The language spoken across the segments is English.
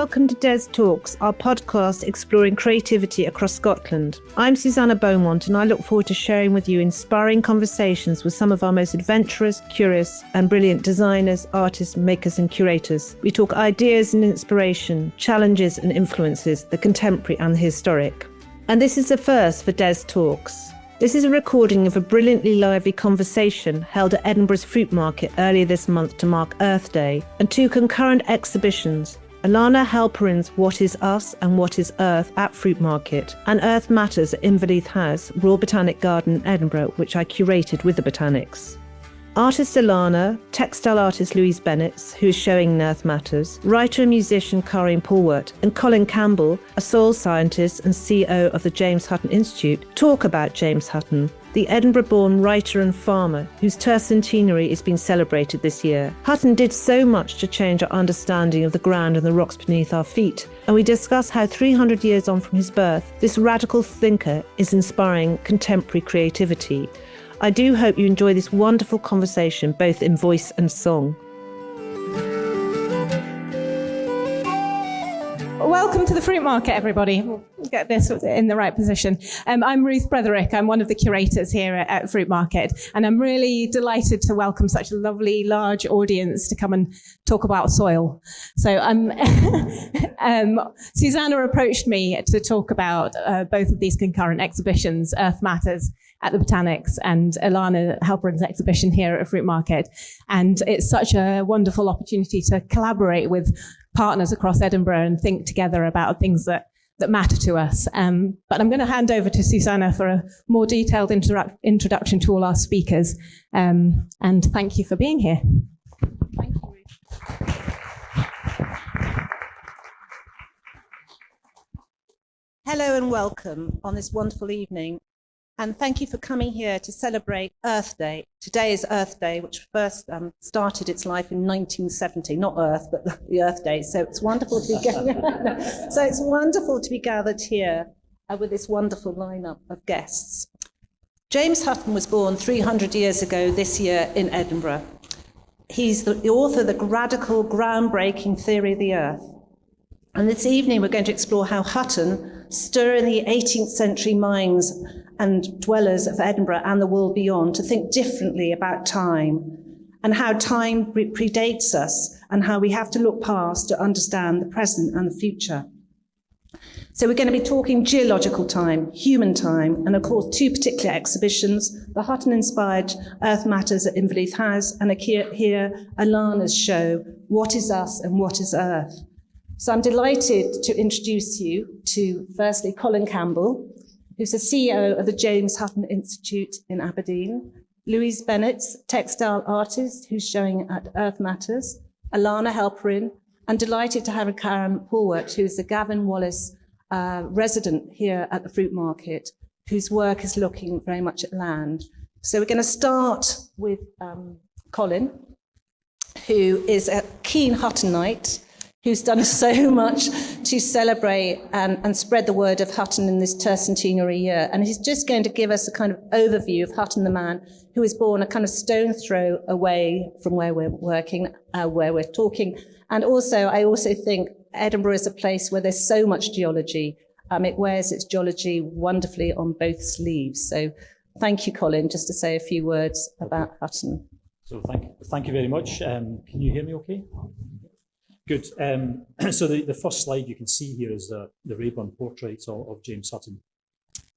welcome to Des Talks, our podcast exploring creativity across Scotland. I'm Susanna Beaumont and I look forward to sharing with you inspiring conversations with some of our most adventurous, curious and brilliant designers, artists, makers and curators. We talk ideas and inspiration, challenges and influences, the contemporary and the historic. And this is the first for Des Talks. This is a recording of a brilliantly lively conversation held at Edinburgh's Fruitmarket earlier this month to mark Earth Day, and two concurrent exhibitions, Ilana Halperin's What is Us and What is Earth at Fruitmarket, and Earth Matters at Inverleith House, Royal Botanic Garden Edinburgh, which I curated with the Botanics. Artist Ilana, textile artist Louise Bennetts, who is showing in Earth Matters, writer and musician Karine Polwart, and Colin Campbell, a soil scientist and CEO of the James Hutton Institute, talk about James Hutton, the Edinburgh-born writer and farmer whose tercentenary is being celebrated this year. Hutton did so much to change our understanding of the ground and the rocks beneath our feet, and we discuss how 300 years on from his birth, this radical thinker is inspiring contemporary creativity. I do hope you enjoy this wonderful conversation, both in voice and song. Welcome to the Fruitmarket, everybody. We'll get this in the right position. I'm Ruth Bretherick. I'm one of the curators here at Fruitmarket, and I'm really delighted to welcome such a lovely, large audience to come and talk about soil. So Susanna approached me to talk about both of these concurrent exhibitions, Earth Matters at the Botanics and Ilana Halperin's exhibition here at Fruitmarket. And it's such a wonderful opportunity to collaborate with partners across Edinburgh and think together about things that matter to us. But I'm going to hand over to Susanna for a more detailed introduction to all our speakers. And thank you for being here. Thank you, Ruth. Hello and welcome on this wonderful evening. And thank you for coming here to celebrate Earth Day. Today is Earth Day, which first started its life in 1970, not Earth, but the Earth Day. So it's wonderful to be gathered here with this wonderful lineup of guests. James Hutton was born 300 years ago this year in Edinburgh. He's the author of the radical, groundbreaking theory of the Earth. And this evening we're going to explore how Hutton stirred in the 18th century minds and dwellers of Edinburgh and the world beyond to think differently about time, and how time predates us and how we have to look past to understand the present and the future. So we're going to be talking geological time, human time, and of course two particular exhibitions, the Hutton-inspired Earth Matters at Inverleith House, and here Ilana's show, What is Us and What is Earth? So I'm delighted to introduce you to, firstly, Colin Campbell, who's the CEO of the James Hutton Institute in Aberdeen, Louise Bennetts, textile artist who's showing at Earth Matters, Ilana Halperin, and delighted to have Karine Polwart, who's the Gavin Wallace resident here at the Fruitmarket, whose work is looking very much at land. So we're going to start with Colin, who is a keen Huttonite, who's done so much to celebrate and spread the word of Hutton in this tercentenary year. And he's just going to give us a kind of overview of Hutton the man, who was born a kind of stone's throw away from where we're working, where we're talking. And also, I also think Edinburgh is a place where there's so much geology. It wears its geology wonderfully on both sleeves. So thank you, Colin, just to say a few words about Hutton. So thank you very much. Can you hear me okay? Good. So the first slide you can see here is the Rayburn portrait of James Hutton.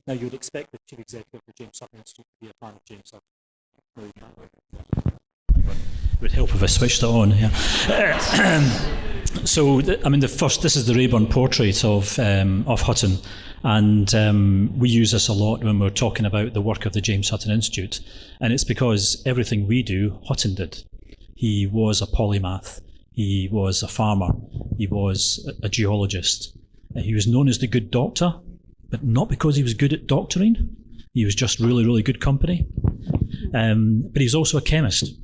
Now you would expect the chief executive of the James Hutton Institute to be a fan of James Hutton. No, you can't. It would help if I switched it on. Yeah. This is the Rayburn portrait of Hutton, and we use this a lot when we're talking about the work of the James Hutton Institute, and it's because everything we do, Hutton did. He was a polymath. He was a farmer. He was a geologist. He was known as the good doctor, but not because he was good at doctoring. He was just really, really good company. But he's also a chemist.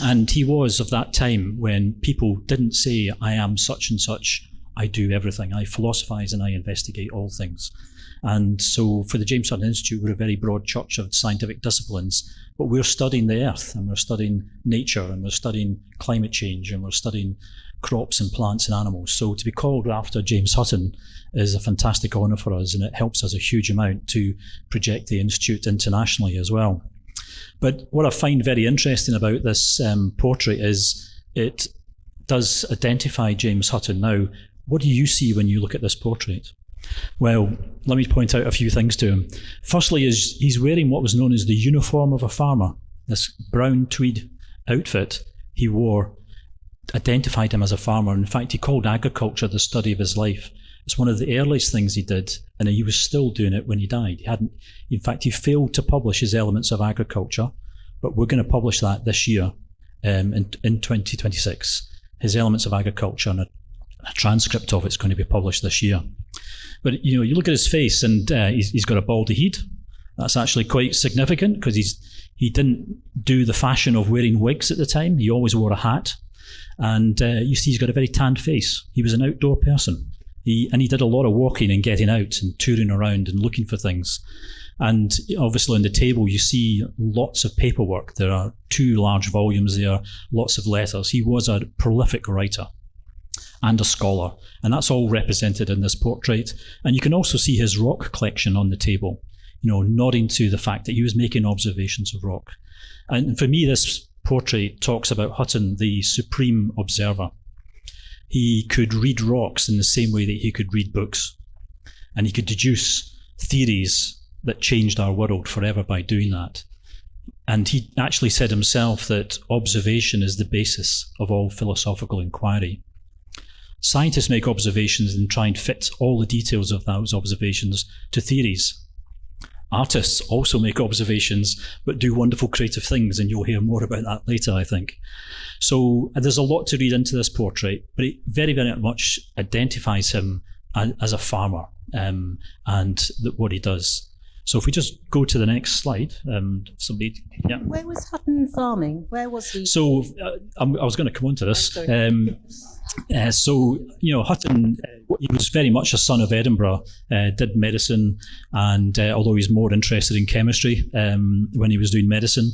And he was of that time when people didn't say, I am such and such, I do everything. I philosophize and I investigate all things. And so for the James Hutton Institute, we're a very broad church of scientific disciplines, but we're studying the earth, and we're studying nature, and we're studying climate change, and we're studying crops and plants and animals. So to be called after James Hutton is a fantastic honour for us, and it helps us a huge amount to project the Institute internationally as well. But what I find very interesting about this portrait is it does identify James Hutton. Now, what do you see when you look at this portrait? Well, let me point out a few things to him. Firstly, is he's wearing what was known as the uniform of a farmer. This brown tweed outfit he wore identified him as a farmer. In fact, he called agriculture the study of his life. It's one of the earliest things he did, and he was still doing it when he died. In fact, he failed to publish his Elements of Agriculture, but we're going to publish that this year in 2026. His Elements of Agriculture, and a transcript of it's going to be published this year. But you look at his face, and he's got a baldy head. That's actually quite significant because he didn't do the fashion of wearing wigs at the time. He always wore a hat, and you see he's got a very tanned face. He was an outdoor person. He did a lot of walking and getting out and touring around and looking for things. And obviously on the table you see lots of paperwork. There are 2 large volumes there, lots of letters. He was a prolific writer and a scholar, and that's all represented in this portrait. And you can also see his rock collection on the table, nodding to the fact that he was making observations of rock. And for me, this portrait talks about Hutton, the supreme observer. He could read rocks in the same way that he could read books, and he could deduce theories that changed our world forever by doing that. And he actually said himself that observation is the basis of all philosophical inquiry. Scientists make observations and try and fit all the details of those observations to theories. Artists also make observations but do wonderful creative things, and you'll hear more about that later, I think. So there's a lot to read into this portrait, but it very, very much identifies him as a farmer and what he does. So if we just go to the next slide, yeah. Where was Hutton farming? Where was he? So I was going to come on to this. Hutton, he was very much a son of Edinburgh, did medicine, and although he's more interested in chemistry when he was doing medicine.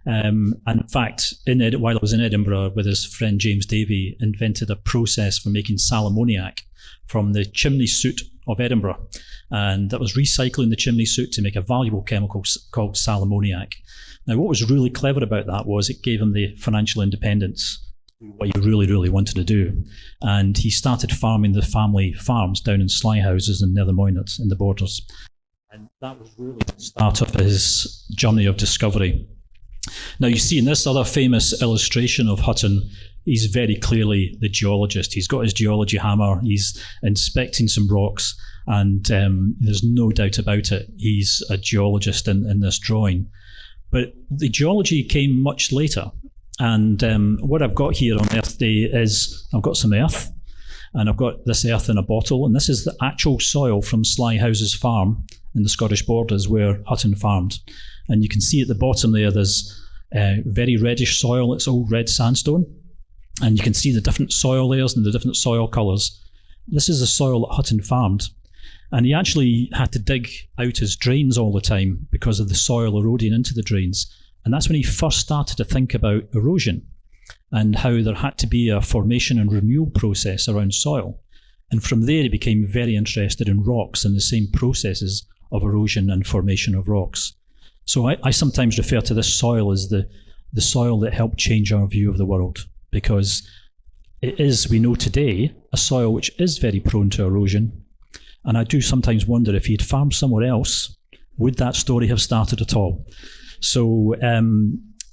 And in fact, while I was in Edinburgh with his friend James Davy, invented a process for making sal ammoniac from the chimney soot of Edinburgh. And that was recycling the chimney soot to make a valuable chemical called sal ammoniac. Now, what was really clever about that was it gave him the financial independence, what he really, really wanted to do. And he started farming the family farms down in Sly Houses in Nethermoynant in the Borders. And that was really the start of his journey of discovery. Now, you see in this other famous illustration of Hutton, he's very clearly the geologist. He's got his geology hammer, he's inspecting some rocks, and there's no doubt about it, he's a geologist in this drawing. But the geology came much later. And what I've got here on Earth Day is I've got some earth, and I've got this earth in a bottle, and this is the actual soil from Sly Houses Farm in the Scottish Borders where Hutton farmed. And you can see at the bottom there's very reddish soil. It's all red sandstone. And you can see the different soil layers and the different soil colours. This is the soil that Hutton farmed. And he actually had to dig out his drains all the time because of the soil eroding into the drains. And that's when he first started to think about erosion and how there had to be a formation and renewal process around soil. And from there he became very interested in rocks and the same processes of erosion and formation of rocks. So I sometimes refer to this soil as the soil that helped change our view of the world, because it is, we know today, a soil which is very prone to erosion. And I do sometimes wonder if he'd farmed somewhere else, would that story have started at all? So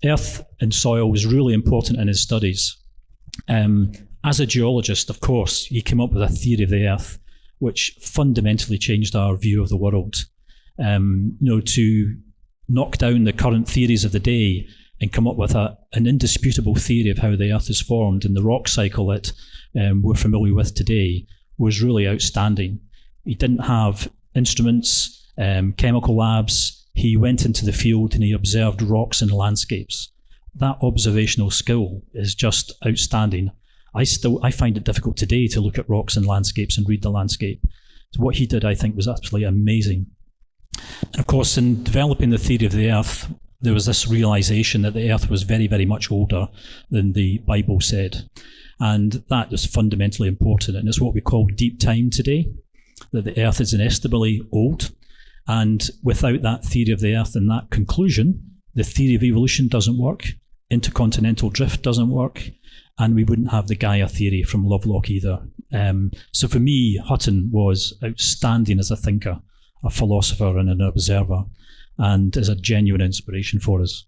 earth and soil was really important in his studies. As a geologist, of course, he came up with a theory of the earth, which fundamentally changed our view of the world. To knock down the current theories of the day and come up with an indisputable theory of how the earth is formed and the rock cycle that we're familiar with today was really outstanding. He didn't have instruments, chemical labs. He went into the field and he observed rocks and landscapes. That observational skill is just outstanding. I find it difficult today to look at rocks and landscapes and read the landscape. So what he did, I think, was absolutely amazing. And of course, in developing the theory of the earth, there was this realization that the earth was very, very much older than the Bible said. And that is fundamentally important. And it's what we call deep time today, that the earth is inestimably old. And without that theory of the earth and that conclusion, the theory of evolution doesn't work, intercontinental drift doesn't work, and we wouldn't have the Gaia theory from Lovelock either. So for me, Hutton was outstanding as a thinker, a philosopher and an observer, and is a genuine inspiration for us.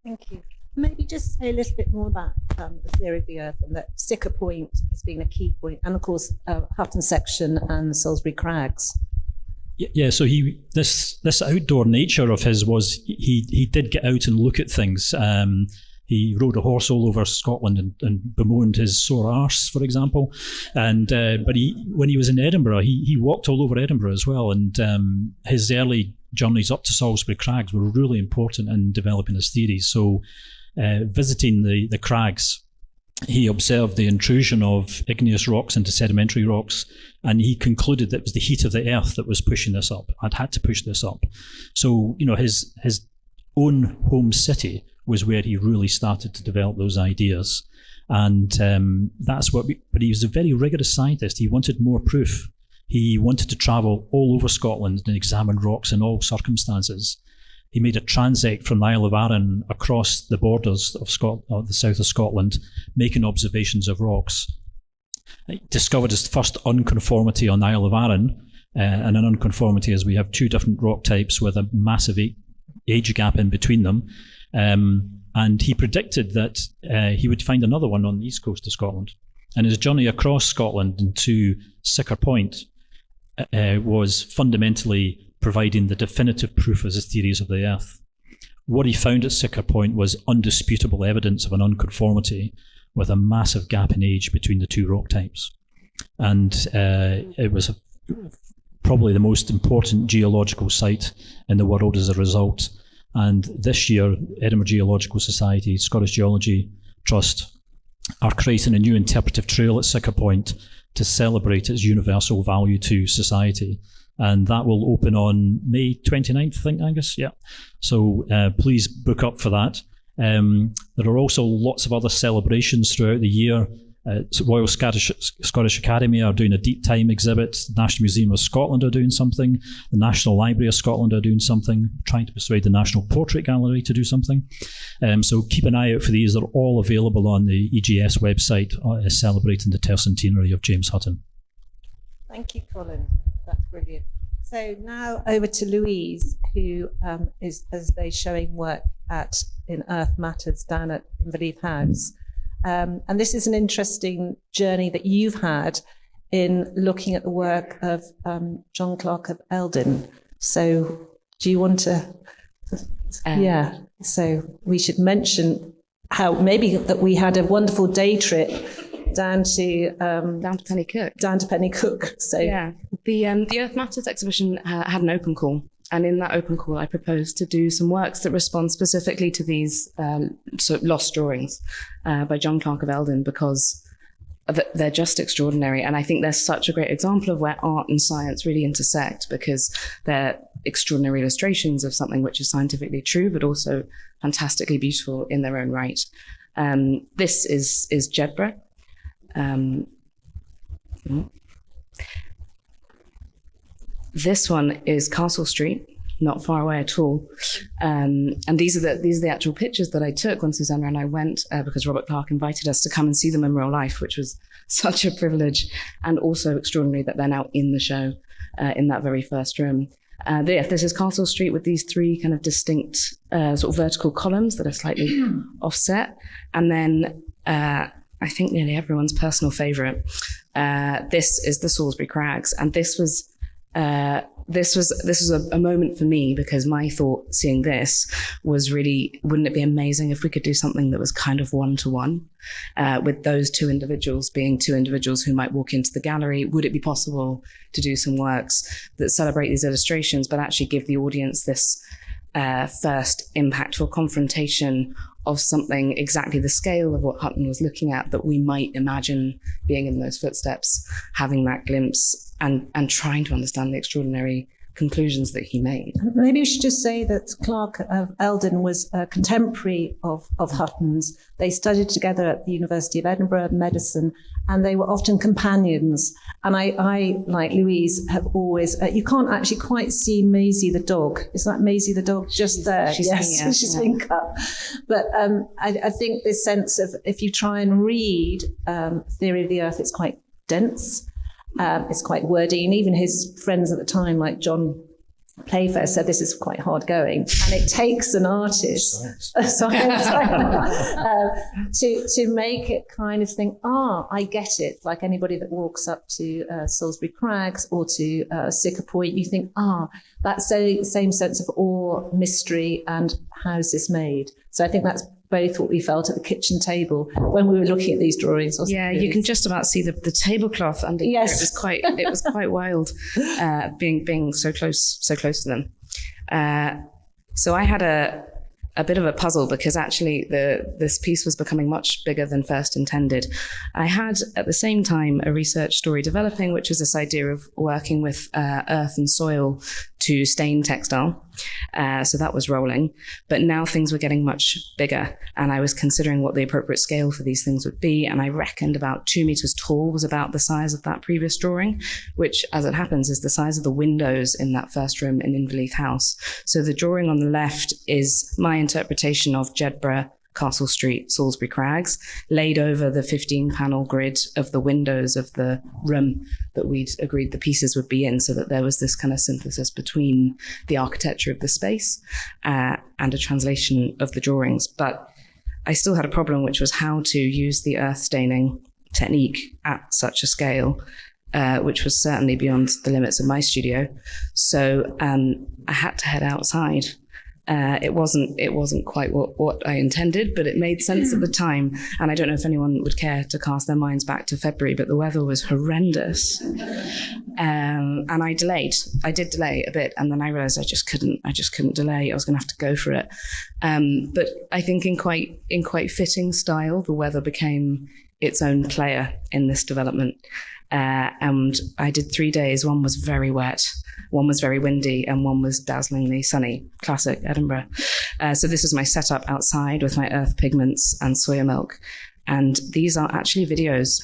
Thank you. Maybe just say a little bit more about the theory of the earth, and that Siccar Point has been a key point, and of course Hutton section and Salisbury Crags. Yeah, so this outdoor nature of his was he did get out and look at things. He rode a horse all over Scotland and bemoaned his sore arse, for example. And but when he was in Edinburgh, he walked all over Edinburgh as well. And his early journeys up to Salisbury Crags were really important in developing his theories. So visiting the crags, he observed the intrusion of igneous rocks into sedimentary rocks, and he concluded that it was the heat of the earth that was pushing this up, had to push this up. So, his own home city was where he really started to develop those ideas. And that's but he was a very rigorous scientist. He wanted more proof. He wanted to travel all over Scotland and examine rocks in all circumstances. He made a transect from the Isle of Arran across the borders of the south of Scotland, making observations of rocks. He discovered his first unconformity on the Isle of Arran, and an unconformity is we have two different rock types with a massive age gap in between them. And he predicted that he would find another one on the east coast of Scotland. And his journey across Scotland into Siccar Point was fundamentally providing the definitive proof of his theories of the earth. What he found at Siccar Point was undisputable evidence of an unconformity with a massive gap in age between the two rock types. And it was probably the most important geological site in the world as a result. And this year, Edinburgh Geological Society, Scottish Geology Trust are creating a new interpretive trail at Siccar Point to celebrate its universal value to society. And that will open on May 29th, I think, Angus. Yeah. So please book up for that. There are also lots of other celebrations throughout the year. Royal Scottish Academy are doing a deep time exhibit. The National Museum of Scotland are doing something. The National Library of Scotland are doing something, trying to persuade the National Portrait Gallery to do something. So keep an eye out for these. They're all available on the EGS website celebrating the tercentenary of James Hutton. Thank you, Colin. That's brilliant. So now over to Louise, who is, as they showing work in Earth Matters down at Inverleith House. And this is an interesting journey that you've had in looking at the work of John Clerk of Eldin. So do you want to... yeah, so we should mention how maybe that we had a wonderful day trip down to Pennycook. Down to Pennycook. So yeah, the Earth Matters exhibition had an open call, and in that open call, I proposed to do some works that respond specifically to these sort of lost drawings by John Clerk of Eldin, because they're just extraordinary, and I think they're such a great example of where art and science really intersect, because they're extraordinary illustrations of something which is scientifically true, but also fantastically beautiful in their own right. This is Jedburgh. This one is Castle Street, not far away at all. And these are the actual pictures that I took when Susanna and I went, because Robert Clark invited us to come and see them in real life, which was such a privilege, and also extraordinary that they're now in the show in that very first room. This is Castle Street with these three kind of distinct sort of vertical columns that are slightly offset. And then I think nearly everyone's personal favourite. This is the Salisbury Crags, and this was a moment for me, because my thought seeing this was really, wouldn't it be amazing if we could do something that was kind of one-to-one with those two individuals being two individuals who might walk into the gallery? Would it be possible to do some works that celebrate these illustrations, but actually give the audience this first impactful confrontation of something exactly the scale of what Hutton was looking at, that we might imagine being in those footsteps, having that glimpse and trying to understand the extraordinary conclusions that he made. Maybe we should just say that Clerk of Eldin was a contemporary of Hutton's. They studied together at the University of Edinburgh, medicine, and they were often companions. And I like Louise, have always, you can't actually quite see Maisie the dog. Is that Maisie the dog just there? Yes, she's been cut. But I think this sense of, if you try and read Theory of the Earth, it's quite dense. It's quite wordy, and even his friends at the time, like John Playfair, said this is quite hard going, and it takes an artist to make it kind of think, I get it. Like anybody that walks up to Salisbury Crags or to Siccar Point, you think, that same sense of awe, mystery, and how's this made? So I think that's both what we felt at the kitchen table when we were looking at these drawings. Yeah, you can just about see the tablecloth under here. It was quite wild, being so close to them. So I had a bit of a puzzle, because actually this piece was becoming much bigger than first intended. I had at the same time a research story developing, which was this idea of working with earth and soil to stain textile. So that was rolling, but now things were getting much bigger, and I was considering what the appropriate scale for these things would be, and I reckoned about 2 meters tall was about the size of that previous drawing, which, as it happens, is the size of the windows in that first room in Inverleith House. So the drawing on the left is my interpretation of Jedburgh, Castle Street, Salisbury Crags, laid over the 15-panel grid of the windows of the room that we'd agreed the pieces would be in, so that there was this kind of synthesis between the architecture of the space and a translation of the drawings. But I still had a problem, which was how to use the earth staining technique at such a scale, which was certainly beyond the limits of my studio. So I had to head outside. It wasn't quite what I intended, but it made sense at the time. And I don't know if anyone would care to cast their minds back to February, but the weather was horrendous. And I delayed. I did delay a bit, and then I realized I just couldn't delay. I was going to have to go for it. But I think in quite fitting style, the weather became its own player in this development. And I did 3 days. One was very wet, one was very windy, and one was dazzlingly sunny. Classic Edinburgh. So this is my setup outside with my earth pigments and soya milk. And these are actually videos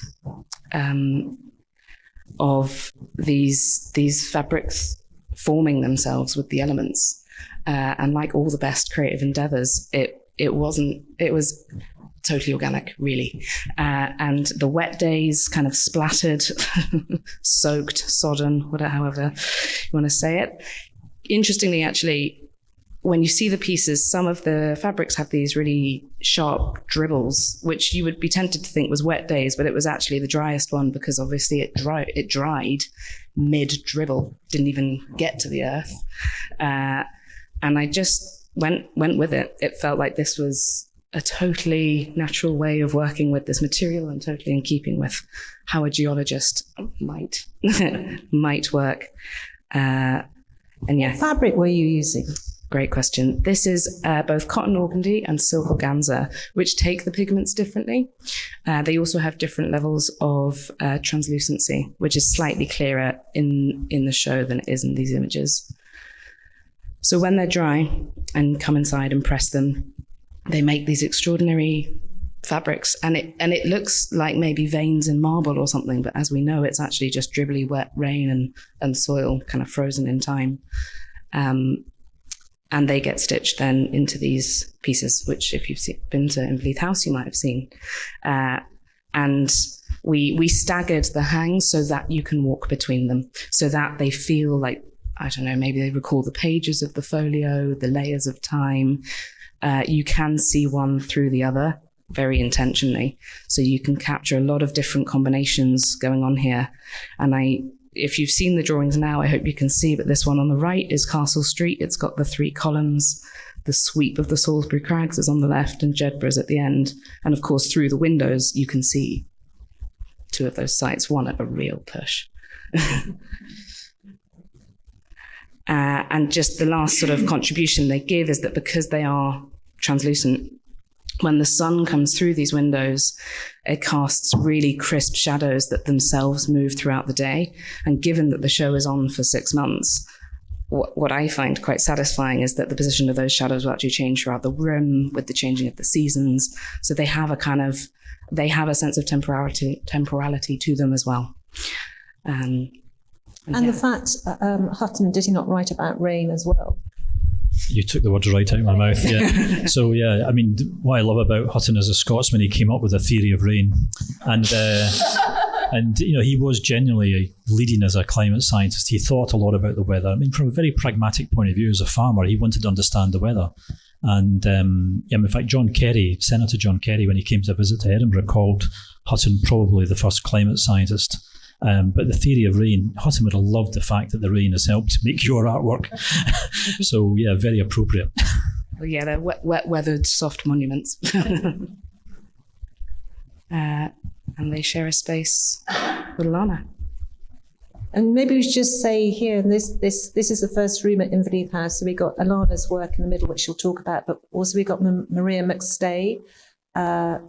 of these fabrics forming themselves with the elements. And like all the best creative endeavors, it was totally organic, really. And the wet days kind of splattered, soaked, sodden, however you want to say it. Interestingly, actually, when you see the pieces, some of the fabrics have these really sharp dribbles, which you would be tempted to think was wet days, but it was actually the driest one, because obviously it dried mid-dribble, didn't even get to the earth. And I just went with it. It felt like this was a totally natural way of working with this material, and totally in keeping with how a geologist might work. And yeah. What fabric were you using? Great question. This is both cotton organdy and silk organza, which take the pigments differently. They also have different levels of translucency, which is slightly clearer in the show than it is in these images. So when they're dry and come inside and press them, they make these extraordinary fabrics, and it looks like maybe veins in marble or something, but as we know, it's actually just dribbly wet rain and soil kind of frozen in time. And they get stitched then into these pieces, which if you've been to Inverleith House, you might have seen. And we staggered the hangs so that you can walk between them, so that they feel like, I don't know, maybe they recall the pages of the folio, the layers of time. You can see one through the other very intentionally. So you can capture a lot of different combinations going on here. And if you've seen the drawings now, I hope you can see, but this one on the right is Castle Street. It's got the 3 columns. The sweep of the Salisbury Crags is on the left, and Jedburgh's at the end. And of course, through the windows, you can see 2 of those sites, one at a real push. And just the last sort of contribution they give is that because they are translucent, when the sun comes through these windows, it casts really crisp shadows that themselves move throughout the day. And given that the show is on for 6 months, what I find quite satisfying is that the position of those shadows will actually change throughout the room with the changing of the seasons. So they have a sense of temporality to them as well. And the fact, Hutton, did he not write about rain as well? You took the words right out of my mouth, yeah. So, yeah, I mean, what I love about Hutton as a Scotsman, he came up with a theory of rain. And you know, he was genuinely leading as a climate scientist. He thought a lot about the weather. I mean, from a very pragmatic point of view, as a farmer, he wanted to understand the weather. And in fact, Senator John Kerry, when he came to visit to Edinburgh, called Hutton probably the first climate scientist. But the theory of rain, Hutton would have loved the fact that the rain has helped make your artwork. So, yeah, very appropriate. Well, yeah, they're wet-weathered soft monuments. And they share a space with Ilana. And maybe we should just say here, this is the first room at Inverleith House. So we got Ilana's work in the middle, which she'll talk about, but also we got Maria McStay,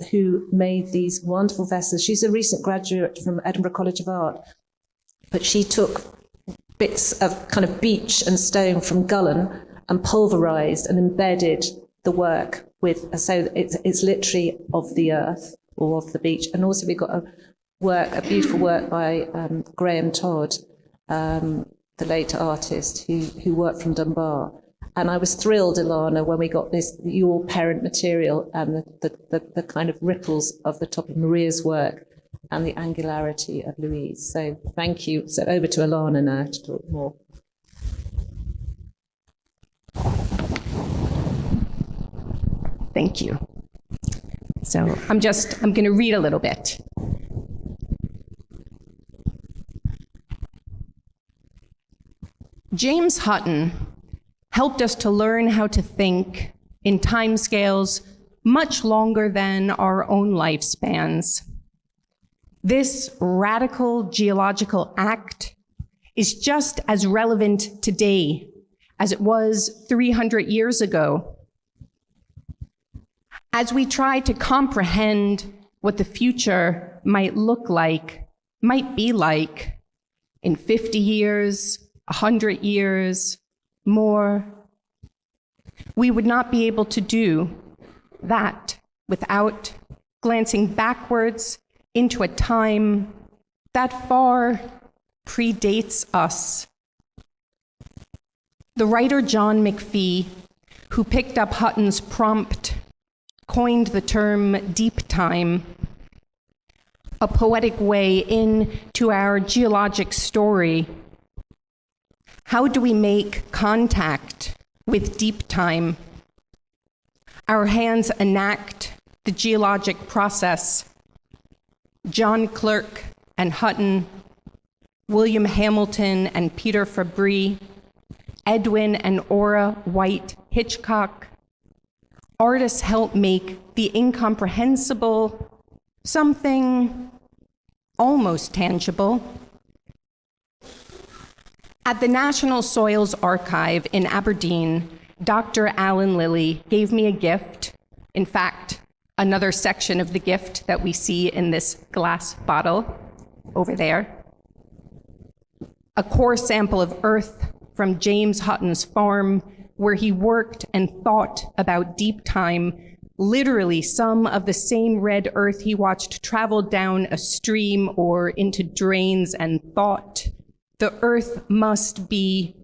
who made these wonderful vessels. She's a recent graduate from Edinburgh College of Art, but she took bits of kind of beach and stone from Gullen and pulverized and embedded the work with, so it's literally of the earth or of the beach. And also we got a beautiful work by Graham Todd, the late artist who worked from Dunbar. And I was thrilled, Ilana, when we got your parent material and the kind of ripples of the top of Maria's work and the angularity of Louise. So thank you. So over to Ilana now to talk more. Thank you. So I'm going to read a little bit. James Hutton helped us to learn how to think in timescales much longer than our own lifespans. This radical geological act is just as relevant today as it was 300 years ago. As we try to comprehend what the future might be like in 50 years, 100 years, more, we would not be able to do that without glancing backwards into a time that far predates us. The writer John McPhee, who picked up Hutton's prompt, coined the term deep time, a poetic way into our geologic story. How do we make contact with deep time? Our hands enact the geologic process. John Clerk and Hutton, William Hamilton and Peter Fabry, Edwin and Ora White Hitchcock. Artists help make the incomprehensible something almost tangible. At the National Soils Archive in Aberdeen, Dr. Alan Lilly gave me a gift. In fact, another section of the gift that we see in this glass bottle over there. A core sample of earth from James Hutton's farm, where he worked and thought about deep time, literally some of the same red earth he watched travel down a stream or into drains and thought, the earth must be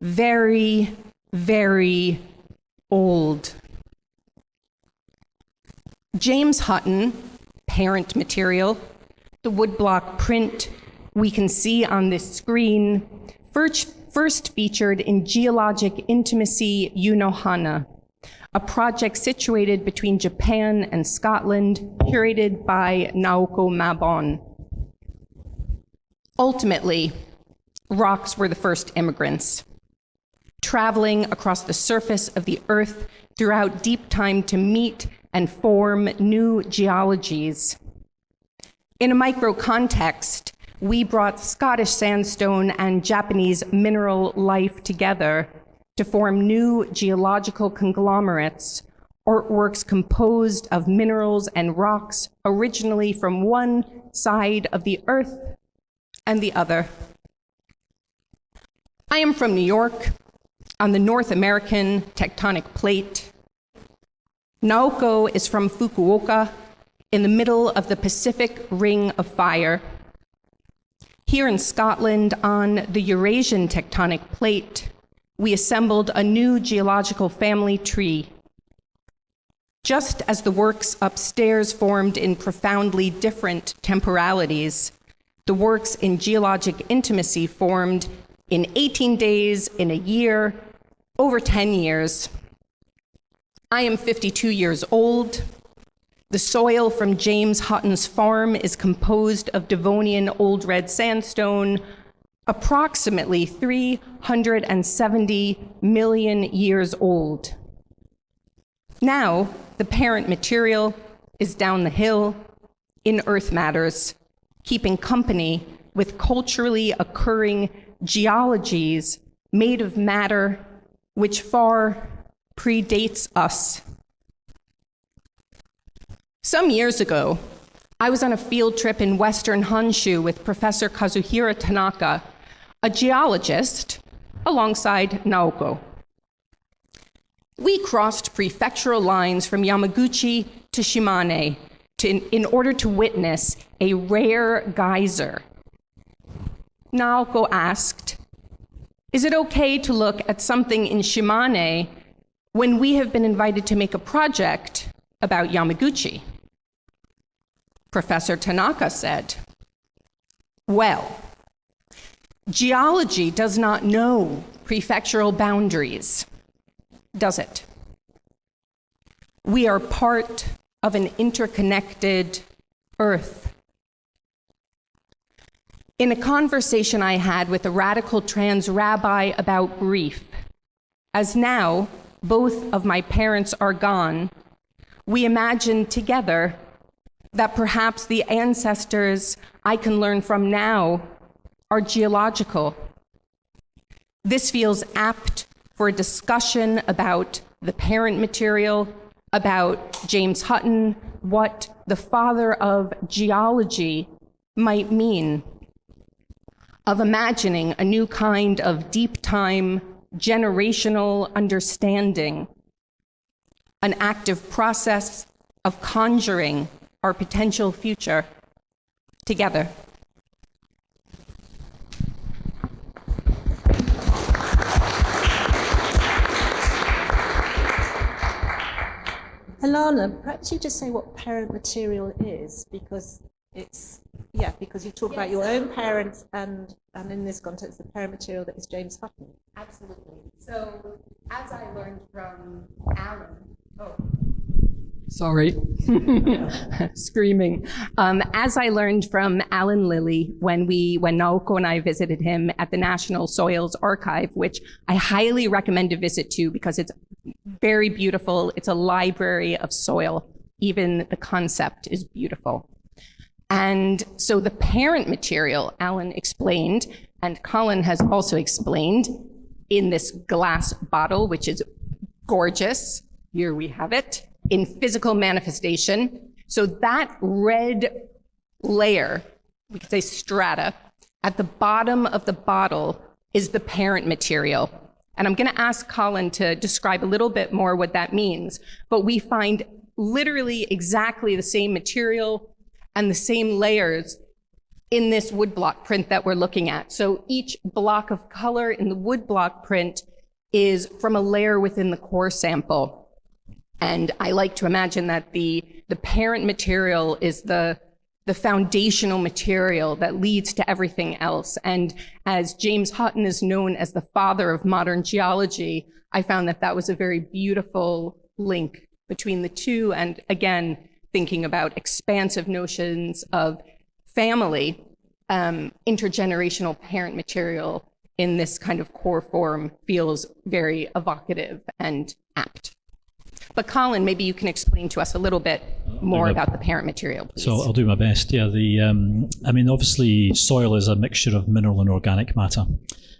very, very old. James Hutton, parent material, the woodblock print we can see on this screen, first featured in Geologic Intimacy Unohana, a project situated between Japan and Scotland, curated by Naoko Mabon. Ultimately, rocks were the first immigrants, traveling across the surface of the earth throughout deep time to meet and form new geologies. In a micro context, we brought Scottish sandstone and Japanese mineral life together to form new geological conglomerates, artworks composed of minerals and rocks originally from one side of the earth and the other. I am from New York, on the North American tectonic plate. Naoko is from Fukuoka, in the middle of the Pacific Ring of Fire. Here in Scotland, on the Eurasian tectonic plate, we assembled a new geological family tree. Just as the works upstairs formed in profoundly different temporalities, the works in geologic intimacy formed in 18 days, in a year, over 10 years. I am 52 years old. The soil from James Hutton's farm is composed of Devonian Old Red Sandstone, approximately 370 million years old. Now, the parent material is down the hill in earth matters, keeping company with culturally occurring geologies made of matter which far predates us. Some years ago, I was on a field trip in Western Honshu with Professor Kazuhira Tanaka, a geologist, alongside Naoko. We crossed prefectural lines from Yamaguchi to Shimane in order to witness a rare geyser. Naoko asked, "Is it okay to look at something in Shimane when we have been invited to make a project about Yamaguchi?" Professor Tanaka said, "Well, geology does not know prefectural boundaries, does it? We are part of an interconnected Earth." In a conversation I had with a radical trans rabbi about grief, as now both of my parents are gone, we imagined together that perhaps the ancestors I can learn from now are geological. This feels apt for a discussion about the parent material, about James Hutton, what the father of geology might mean, of imagining a new kind of deep time, generational understanding, an active process of conjuring our potential future together. Ilana, perhaps you just say what parent material is, because because you talk about your own parents and in this context, the parent material that is James Hutton. Absolutely. So, as I learned from Alan, Sorry. screaming. As I learned from Alan Lilly when Naoko and I visited him at the National Soils Archive, which I highly recommend a visit to because it's very beautiful. It's a library of soil. Even the concept is beautiful. And so the parent material, Alan explained, and Colin has also explained, in this glass bottle, which is gorgeous. Here we have it in physical manifestation. So that red layer, we could say strata, at the bottom of the bottle is the parent material. And I'm going to ask Colin to describe a little bit more what that means. But we find literally exactly the same material and the same layers in this woodblock print that we're looking at. So each block of color in the woodblock print is from a layer within the core sample. And I like to imagine that the parent material is the foundational material that leads to everything else. And as James Hutton is known as the father of modern geology, I found that that was a very beautiful link between the two. And again, thinking about expansive notions of family, intergenerational parent material in this kind of core form feels very evocative and apt. But Colin, maybe you can explain to us a little bit more about the parent material, please. So I'll do my best. Yeah, obviously soil is a mixture of mineral and organic matter.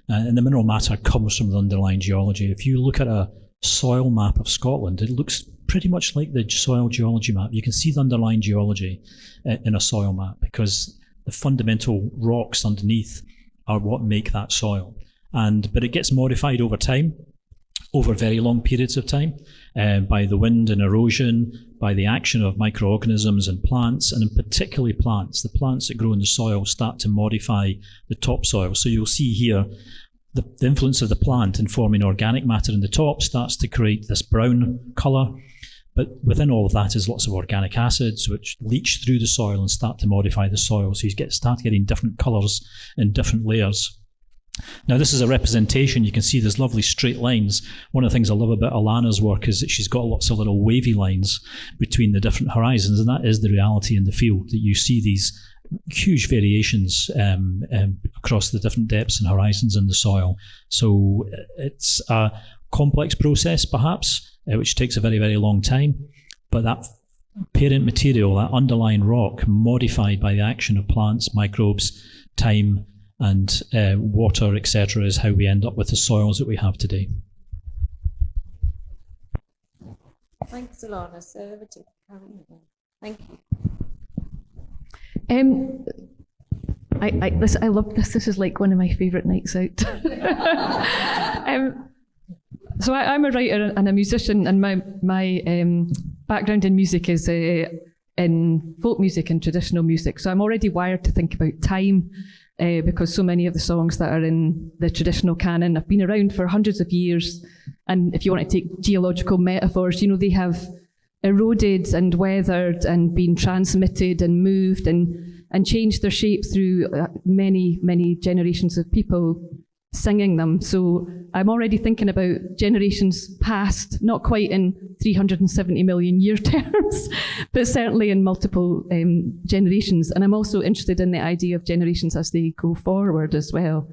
And the mineral matter comes from the underlying geology. If you look at a soil map of Scotland, it looks pretty much like the soil geology map. You can see the underlying geology in a soil map because the fundamental rocks underneath are what make that soil. But it gets modified over time, over very long periods of time, by the wind and erosion, by the action of microorganisms and plants, and in particularly plants. The plants that grow in the soil start to modify the topsoil. So you'll see here the influence of the plant in forming organic matter in the top starts to create this brown colour. But within all of that is lots of organic acids which leach through the soil and start to modify the soil. So you start getting different colours in different layers. Now this is a representation. You can see there's lovely straight lines. One of the things I love about Ilana's work is that she's got lots of little wavy lines between the different horizons, and that is the reality in the field, that you see these huge variations across the different depths and horizons in the soil. So it's a complex process perhaps, which takes a very, very long time, but that parent material, that underlying rock, modified by the action of plants, microbes, time, and water, etc., is how we end up with the soils that we have today. Thanks, Ilana. So over to Karine. Thank you. I love this. This is like one of my favourite nights out. So I'm a writer and a musician, and my background in music is in folk music and traditional music. So I'm already wired to think about time, because so many of the songs that are in the traditional canon have been around for hundreds of years. And if you want to take geological metaphors, they have eroded and weathered and been transmitted and moved and changed their shape through many, many generations of people singing them. So I'm already thinking about generations past, not quite in 370 million year terms, but certainly in multiple generations. And I'm also interested in the idea of generations as they go forward as well.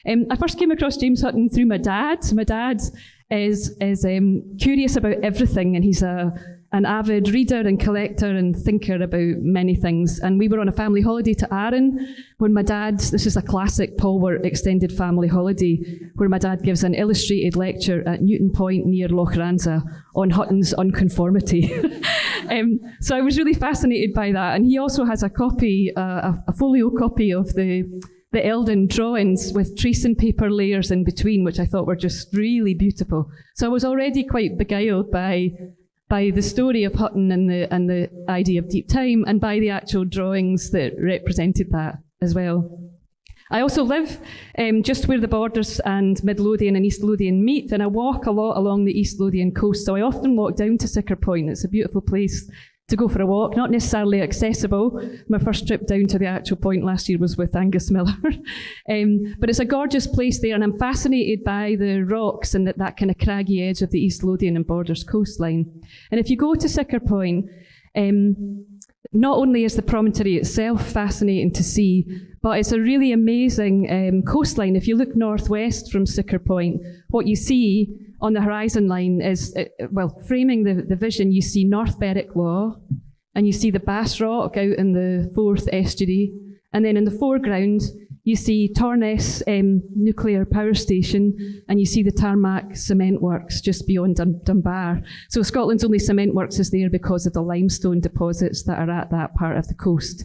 I first came across James Hutton through my dad. My dad is curious about everything, and he's an avid reader and collector and thinker about many things. And we were on a family holiday to Arran when this is a classic Polwart extended family holiday, where my dad gives an illustrated lecture at Newton Point near Loch Ranza on Hutton's unconformity. So I was really fascinated by that. And he also has a copy, a folio copy of the Eldin drawings with tracing paper layers in between, which I thought were just really beautiful. So I was already quite beguiled by the story of Hutton and the idea of deep time, and by the actual drawings that represented that as well. I also live just where the Borders and Mid Lothian and East Lothian meet, and I walk a lot along the East Lothian coast, so I often walk down to Siccar Point. It's a beautiful place to go for a walk, not necessarily accessible. My first trip down to the actual point last year was with Angus Miller. But it's a gorgeous place there, and I'm fascinated by the rocks and that kind of craggy edge of the East Lothian and Borders coastline. And if you go to Siccar Point, not only is the promontory itself fascinating to see, but it's a really amazing coastline. If you look northwest from Siccar Point, what you see on the horizon line is, framing the vision, you see North Berwick Law, and you see the Bass Rock out in the Forth estuary, and then in the foreground you see Torness nuclear power station, and you see the Tarmac cement works just beyond Dunbar. So Scotland's only cement works is there because of the limestone deposits that are at that part of the coast.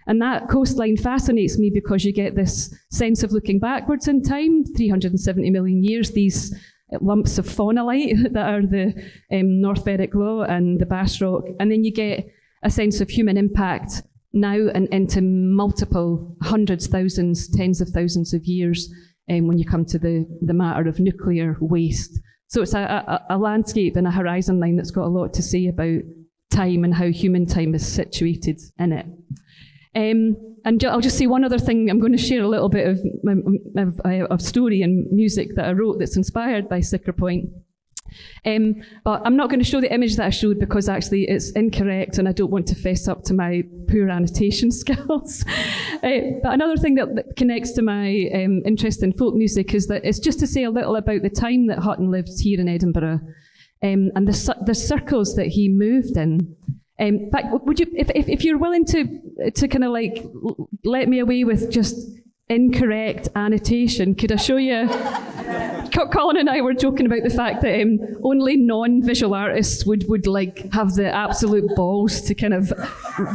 And that coastline fascinates me because you get this sense of looking backwards in time, 370 million years, these lumps of faunalite that are the North Berwick Law and the Bass Rock, and then you get a sense of human impact now and into multiple hundreds, thousands, tens of thousands of years when you come to the matter of nuclear waste. So it's a landscape and a horizon line that's got a lot to say about time and how human time is situated in it. And I'll just say one other thing. I'm going to share a little bit of story and music that I wrote that's inspired by Siccar Point. But I'm not going to show the image that I showed because actually it's incorrect and I don't want to fess up to my poor annotation skills. But another thing that connects to my interest in folk music is that it's just to say a little about the time that Hutton lived here in Edinburgh and the circles that he moved in. In fact, would you, if you're willing to kind of like let me away with just incorrect annotation. Could I show you? Colin and I were joking about the fact that only non-visual artists would like have the absolute balls to kind of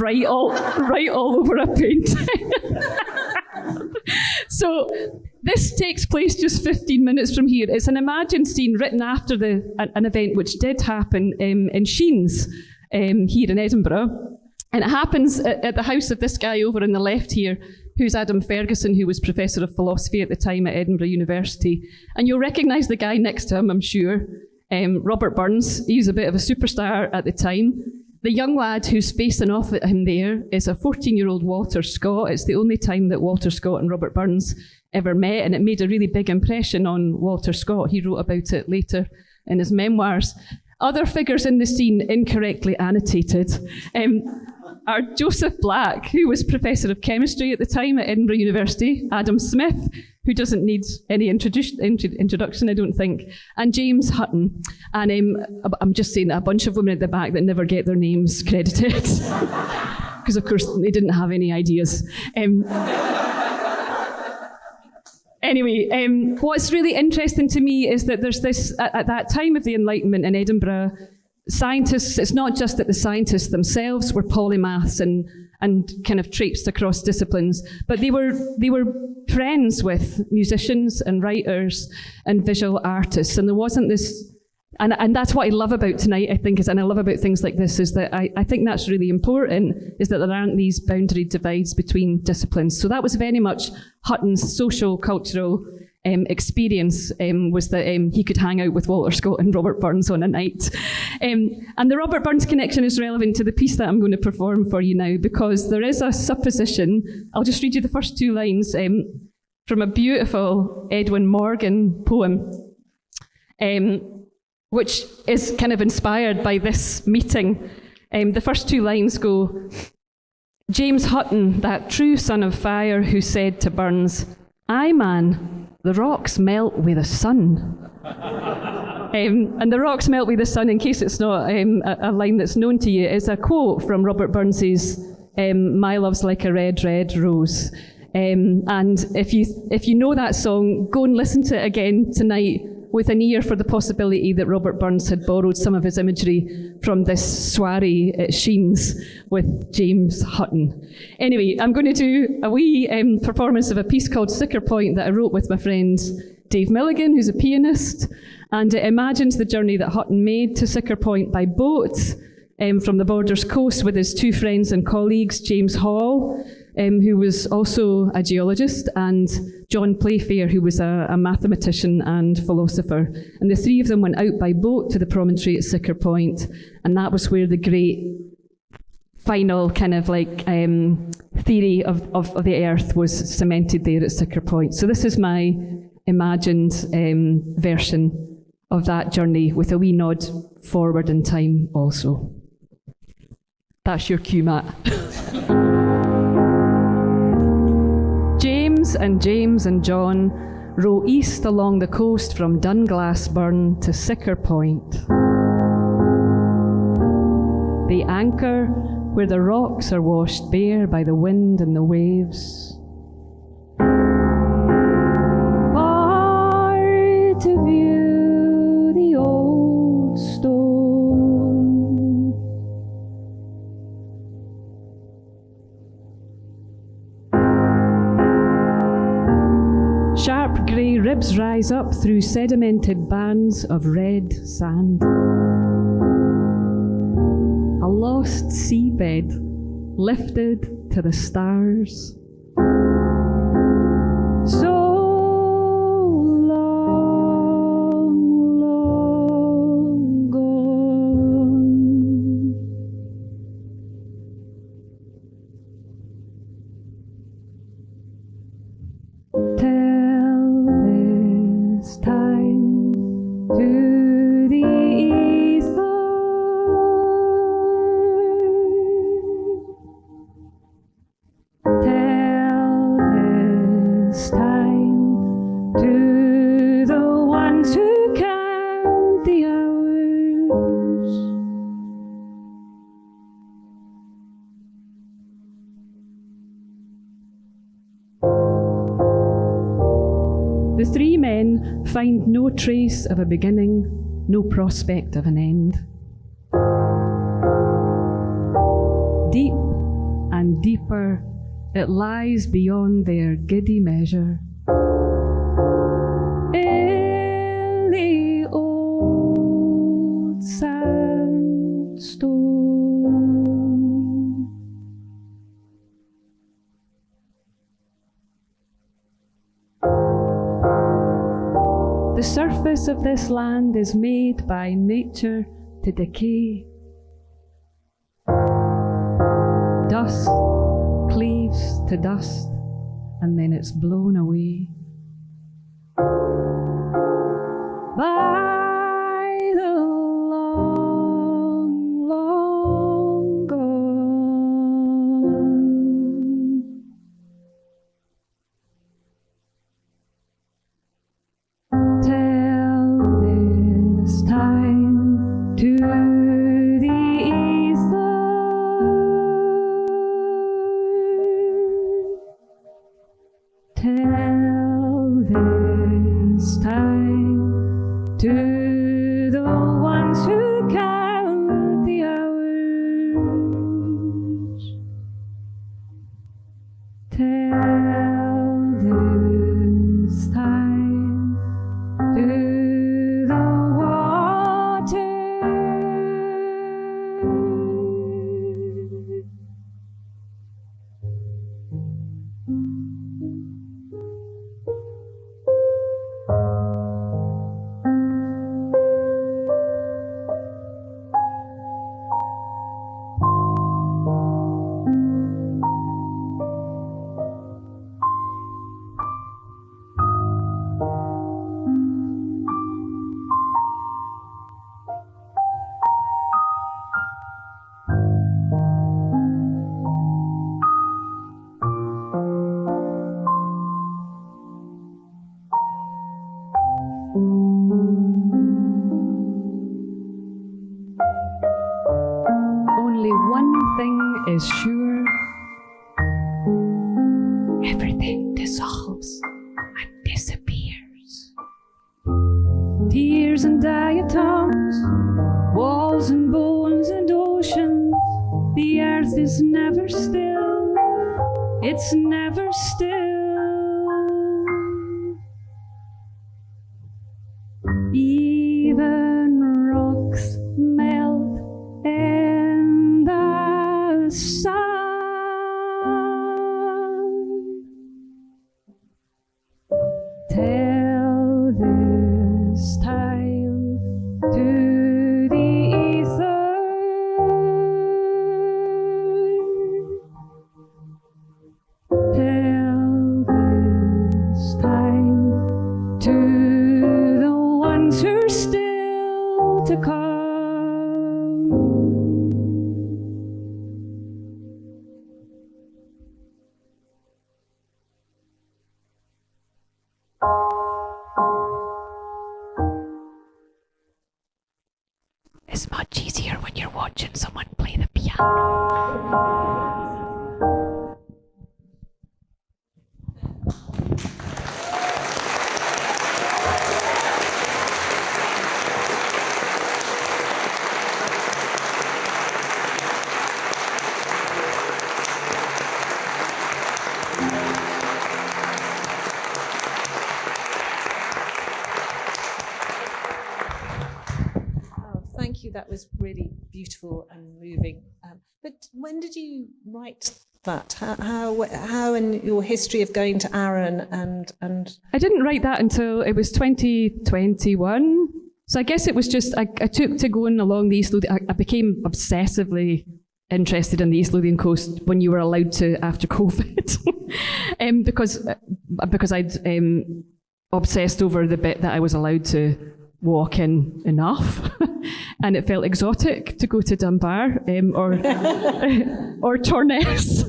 write all over a painting. So this takes place just 15 minutes from here. It's an imagined scene written after an event which did happen in Sheen's here in Edinburgh. And it happens at the house of this guy over on the left here, who's Adam Ferguson, who was Professor of Philosophy at the time at Edinburgh University. And you'll recognise the guy next to him, I'm sure, Robert Burns. He was a bit of a superstar at the time. The young lad who's facing off at him there is a 14-year-old Walter Scott. It's the only time that Walter Scott and Robert Burns ever met, and it made a really big impression on Walter Scott. He wrote about it later in his memoirs. Other figures in the scene incorrectly annotated are Joseph Black, who was Professor of Chemistry at the time at Edinburgh University, Adam Smith, who doesn't need any introduction, I don't think, and James Hutton. And I'm just saying a bunch of women at the back that never get their names credited, because of course they didn't have any ideas. Anyway, what's really interesting to me is that there's this, at that time of the Enlightenment in Edinburgh, scientists, it's not just that the scientists themselves were polymaths and kind of traipsed across disciplines, but they were friends with musicians and writers and visual artists, and there wasn't this, and that's what I love about tonight, I think, and I love about things like this, is that I think that's really important, is that there aren't these boundary divides between disciplines. So that was very much Hutton's social, cultural experience, was that he could hang out with Walter Scott and Robert Burns on a night. And the Robert Burns connection is relevant to the piece that I'm going to perform for you now, because there is a supposition. I'll just read you the first two lines from a beautiful Edwin Morgan poem, which is kind of inspired by this meeting. The first two lines go, James Hutton, that true son of fire, who said to Burns, "Aye, man, the rocks melt with the sun." And the rocks melt with the sun, in case it's not a line that's known to you, is a quote from Robert Burns's My Love's Like a Red, Red Rose. And if you know that song, go and listen to it again tonight with an ear for the possibility that Robert Burns had borrowed some of his imagery from this soiree at Sheen's with James Hutton. Anyway, I'm going to do a wee performance of a piece called Siccar Point that I wrote with my friend Dave Milligan, who's a pianist, and it imagines the journey that Hutton made to Siccar Point by boat from the Borders coast with his two friends and colleagues, James Hall, who was also a geologist, and John Playfair, who was a mathematician and philosopher. And the three of them went out by boat to the promontory at Siccar Point, and that was where the great final kind of like theory of the Earth was cemented there at Siccar Point. So this is my imagined version of that journey, with a wee nod forward in time also. That's your cue, Matt. James and John row east along the coast from Dunglassburn to Siccar Point. They anchor where the rocks are washed bare by the wind and the waves. Far to view the old stone. Sharp grey ribs rise up through sedimented bands of red sand. A lost seabed lifted to the stars. So long, long gone. Tell this time to the ether. Tell The three men find no trace of a beginning, no prospect of an end. Deep and deeper, it lies beyond their giddy measure. In the old sandstone. The surface of this land is made by nature to decay. Dust cleaves to dust, and then it's blown away by the long, long gone. Tell this time to the ether. Tell this time to the ones who count the hours. Tell this time to the water. Only one thing is sure. Everything dissolves and disappears. Tears and diatoms, walls and bones and oceans. The earth is never still. It's never still. Even rocks melt in the sun. Tell this time to the ether. Tell this time to the ones who're still to come. It's much easier when you're watching someone play the piano. Thank you. That was really beautiful and moving. But when did you write that? How in your history of going to Arran and I didn't write that until it was 2021. So I guess it was just, I took to going along the East Lothian. I became obsessively interested in the East Lothian coast when you were allowed to after COVID, because I'd obsessed over the bit that I was allowed to walk in enough, and it felt exotic to go to Dunbar or Torness.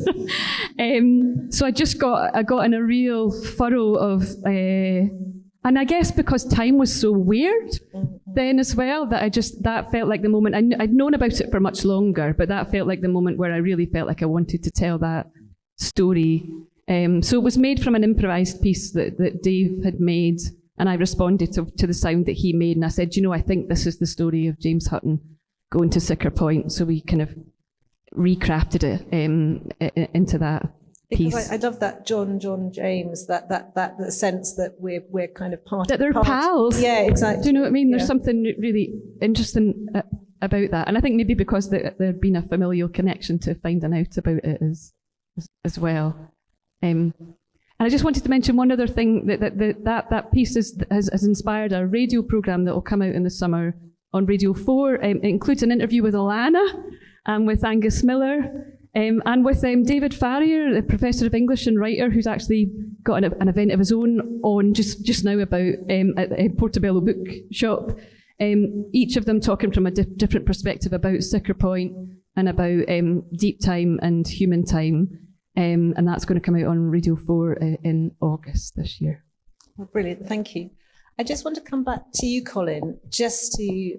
So I got in a real furrow of, and I guess because time was so weird then as well, that felt like the moment. I'd known about it for much longer, but that felt like the moment where I really felt like I wanted to tell that story So it was made from an improvised piece that Dave had made, and I responded to the sound that he made, and I said, I think this is the story of James Hutton going to Siccar Point. So we kind of recrafted it into that piece. Because I love that John James, that sense that we're kind of part that they're pals. Yeah, exactly. Do you know what I mean? Yeah. There's something really interesting about that, and I think maybe because there'd been a familial connection to finding out about it as well. And I just wanted to mention one other thing, that piece has inspired a radio programme that will come out in the summer on Radio 4. It includes an interview with Ilana and with Angus Miller and with David Farrier, the Professor of English and writer, who's actually got an event of his own on just now about at a Portobello Bookshop. Each of them talking from a different perspective about Siccar Point and about deep time and human time. And that's going to come out on Radio 4 in August this year. Oh, brilliant, thank you. I just want to come back to you, Colin, just to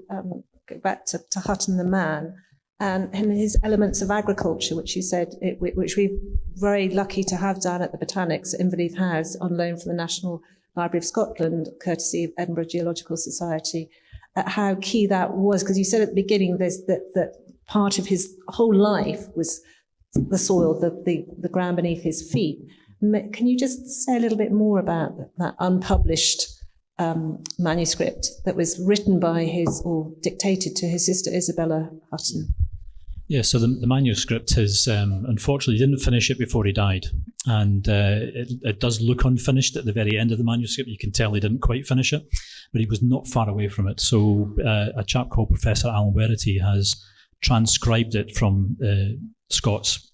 go back to Hutton the man and his elements of agriculture, which you said, which we're very lucky to have down at the Botanics at Inverleith House on loan from the National Library of Scotland, courtesy of Edinburgh Geological Society, how key that was, because you said at the beginning that part of his whole life was the soil, the ground beneath his feet. Can you just say a little bit more about that unpublished manuscript that was written by or dictated to his sister Isabella Hutton? Yeah, so the manuscript is, unfortunately, he didn't finish it before he died. And it does look unfinished at the very end of the manuscript. You can tell he didn't quite finish it, but he was not far away from it. So a chap called Professor Alan Werity has transcribed it from Scots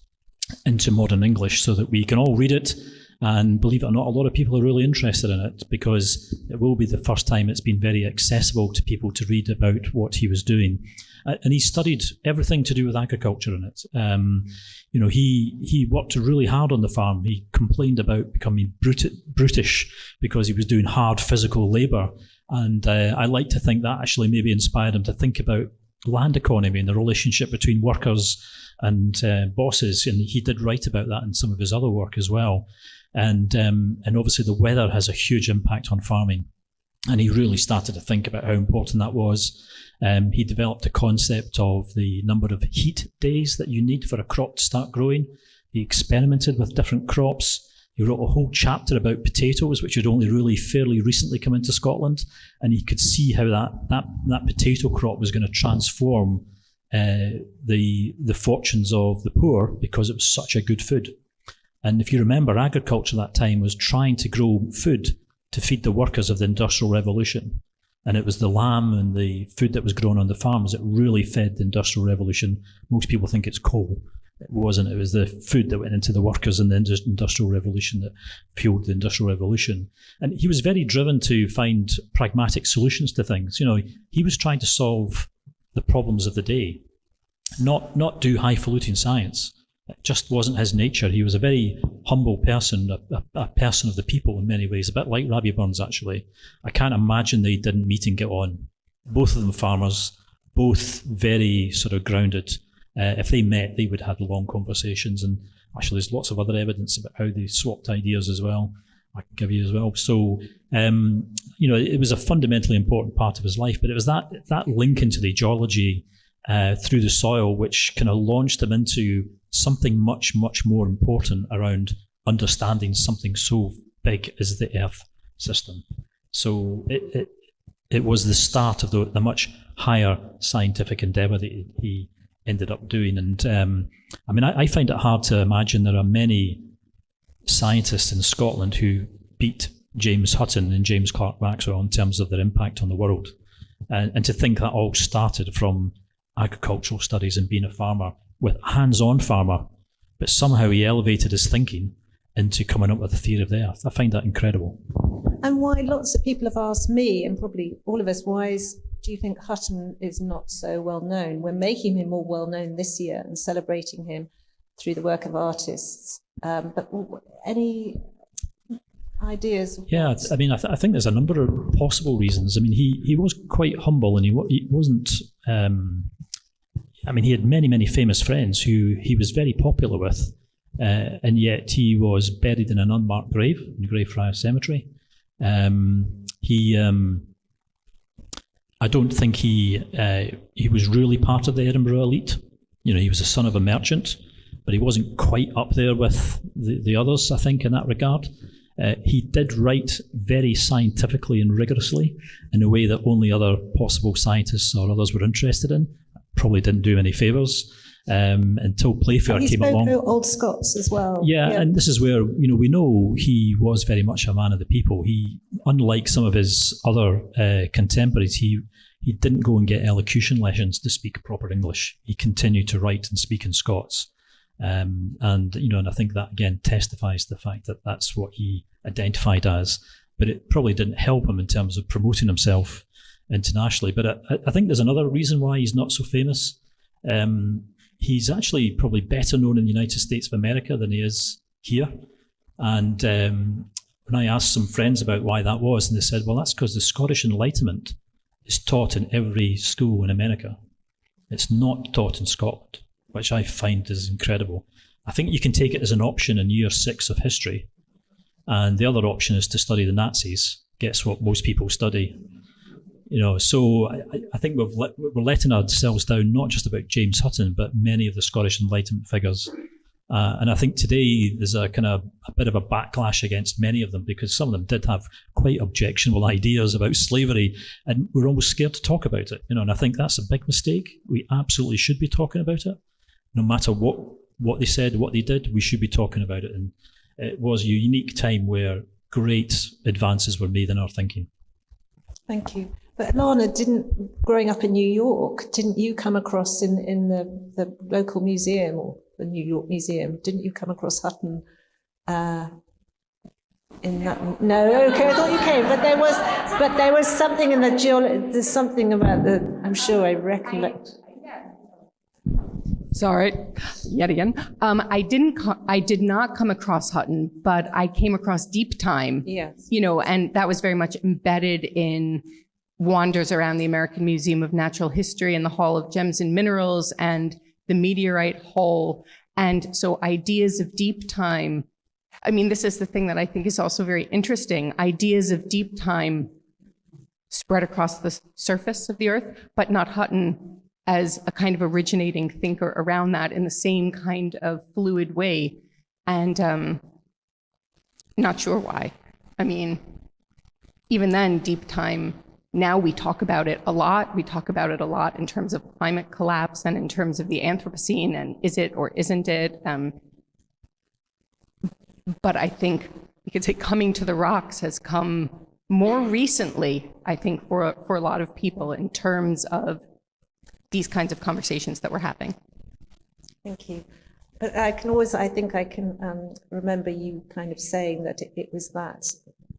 into modern English so that we can all read it. And believe it or not, a lot of people are really interested in it because it will be the first time it's been very accessible to people to read about what he was doing. And he studied everything to do with agriculture in it. He worked really hard on the farm. He complained about becoming brutish because he was doing hard physical labour. And I like to think that actually maybe inspired him to think about land economy and the relationship between workers and bosses. And he did write about that in some of his other work as well. And obviously the weather has a huge impact on farming. And he really started to think about how important that was. He developed a concept of the number of heat days that you need for a crop to start growing. He experimented with different crops. He wrote a whole chapter about potatoes, which had only really fairly recently come into Scotland. And he could see how that potato crop was going to transform the fortunes of the poor because it was such a good food. And if you remember, agriculture at that time was trying to grow food to feed the workers of the Industrial Revolution. And it was the lamb and the food that was grown on the farms that really fed the Industrial Revolution. Most people think it's coal. It wasn't. It was the food that went into the workers in the Industrial Revolution that fueled the Industrial Revolution. And he was very driven to find pragmatic solutions to things. He was trying to solve the problems of the day, not do highfalutin science. It just wasn't his nature. He was a very humble person, a person of the people in many ways, a bit like Rabbie Burns, actually. I can't imagine they didn't meet and get on. Both of them farmers, both very sort of grounded. If they met, they would have long conversations. And actually, there's lots of other evidence about how they swapped ideas as well. I can give you as well. So, it was a fundamentally important part of his life, but it was that link into the geology through the soil which kind of launched him into something much, much more important around understanding something so big as the Earth system. So it was the start of the much higher scientific endeavour that he ended up doing. And I find it hard to imagine there are many scientists in Scotland who beat James Hutton and James Clerk Maxwell in terms of their impact on the world. And to think that all started from agricultural studies and being a farmer, with a hands-on farmer, but somehow he elevated his thinking into coming up with a theory of the Earth. I find that incredible. And why lots of people have asked me, and probably all of us, do you think Hutton is not so well known? We're making him more well known this year and celebrating him through the work of artists. But any ideas? Yeah, I think there's a number of possible reasons. He was quite humble, and he wasn't. He had many, many famous friends who he was very popular with, and yet he was buried in an unmarked grave in Greyfriars Cemetery. I don't think he was really part of the Edinburgh elite. You know, he was the son of a merchant, but he wasn't quite up there with the others, I think, in that regard. He did write very scientifically and rigorously in a way that only other possible scientists or others were interested in. Probably didn't do him any favours until Playfair came along. He spoke Old Scots as well. Yeah, and this is where, you know, we know he was very much a man of the people. He, unlike some of his other contemporaries, he didn't go and get elocution lessons to speak proper English. He continued to write and speak in Scots. And I think that again testifies to the fact that that's what he identified as, but it probably didn't help him in terms of promoting himself internationally. But I think there's another reason why he's not so famous. He's actually probably better known in the United States of America than he is here. And when I asked some friends about why that was, and they said, well, that's because the Scottish Enlightenment is taught in every school in America. It's not taught in Scotland, which I find is incredible. I think you can take it as an option in year 6 of history. And the other option is to study the Nazis. Guess what most people study? You know, so I think we're letting ourselves down, not just about James Hutton, but many of the Scottish Enlightenment figures. And I think today there's a bit of a backlash against many of them, because some of them did have quite objectionable ideas about slavery, and we're almost scared to talk about it. You know, and I think that's a big mistake. We absolutely should be talking about it, no matter what they said, what they did. We should be talking about it, and it was a unique time where great advances were made in our thinking. Thank you. But Ilana, growing up in New York, didn't you come across in the local museum or the New York Museum, didn't you come across Hutton in that? No, okay, I thought you came, but there was something in there's something about I'm sure I recollect. Sorry, yet again. I did not come across Hutton, but I came across Deep Time. Yes. You know, and that was very much embedded in wanders around the American Museum of Natural History and the Hall of Gems and Minerals and the Meteorite Hall. And so ideas of deep time, I mean, this is the thing that I think is also very interesting. Ideas of deep time spread across the surface of the earth, but not Hutton as a kind of originating thinker around that in the same kind of fluid way. And not sure why. I mean, even then, deep time, now we talk about it a lot. We talk about it a lot in terms of climate collapse and in terms of the Anthropocene and is it or isn't it. But I think you could say coming to the rocks has come more recently, I think, for a lot of people in terms of these kinds of conversations that we're having. Thank you. But I think I can remember you kind of saying that it was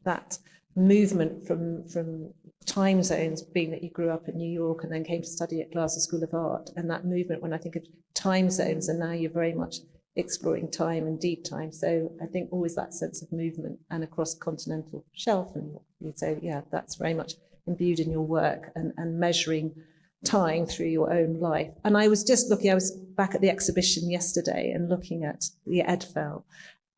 that movement from time zones, being that you grew up in New York and then came to study at Glasgow School of Art, and that movement when I think of time zones, and now you're very much exploring time and deep time. So I think always that sense of movement and across continental shelf, and so yeah, that's very much imbued in your work and measuring time through your own life. And I was back at the exhibition yesterday and looking at the Edfell,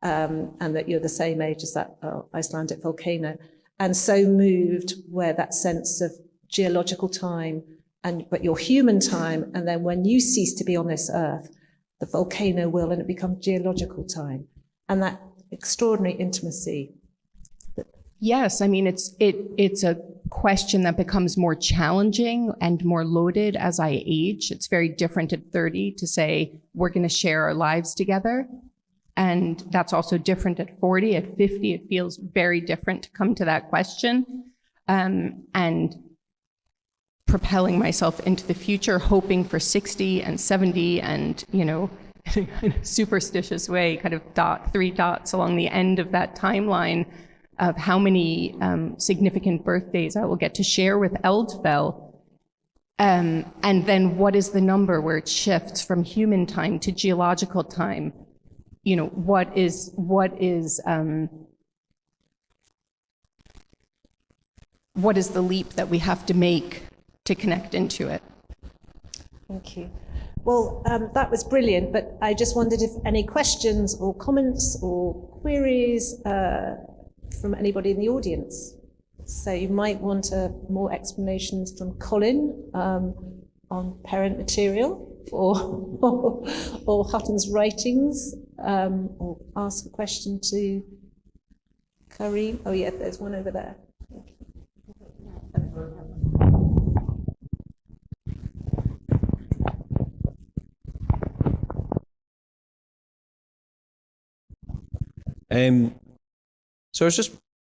and that you're the same age as that Icelandic volcano, and so moved where that sense of geological time but your human time, and then when you cease to be on this earth, the volcano will, and it becomes geological time, and that extraordinary intimacy. Yes, I mean, it's a question that becomes more challenging and more loaded as I age. It's very different at 30 to say, we're going to share our lives together. And that's also different at 40. At 50, it feels very different to come to that question. And propelling myself into the future, hoping for 60 and 70 and, in a superstitious way, kind of 3 dots along the end of that timeline of how many significant birthdays I will get to share with Eldfell. And then what is the number where it shifts from human time to geological time? What is the leap that we have to make to connect into it? Thank you. Well, that was brilliant, but I just wondered if any questions or comments or queries from anybody in the audience. So you might want more explanations from Colin on parent material or Hutton's writings, or ask a question to Karine. Oh yeah, there's one over there. So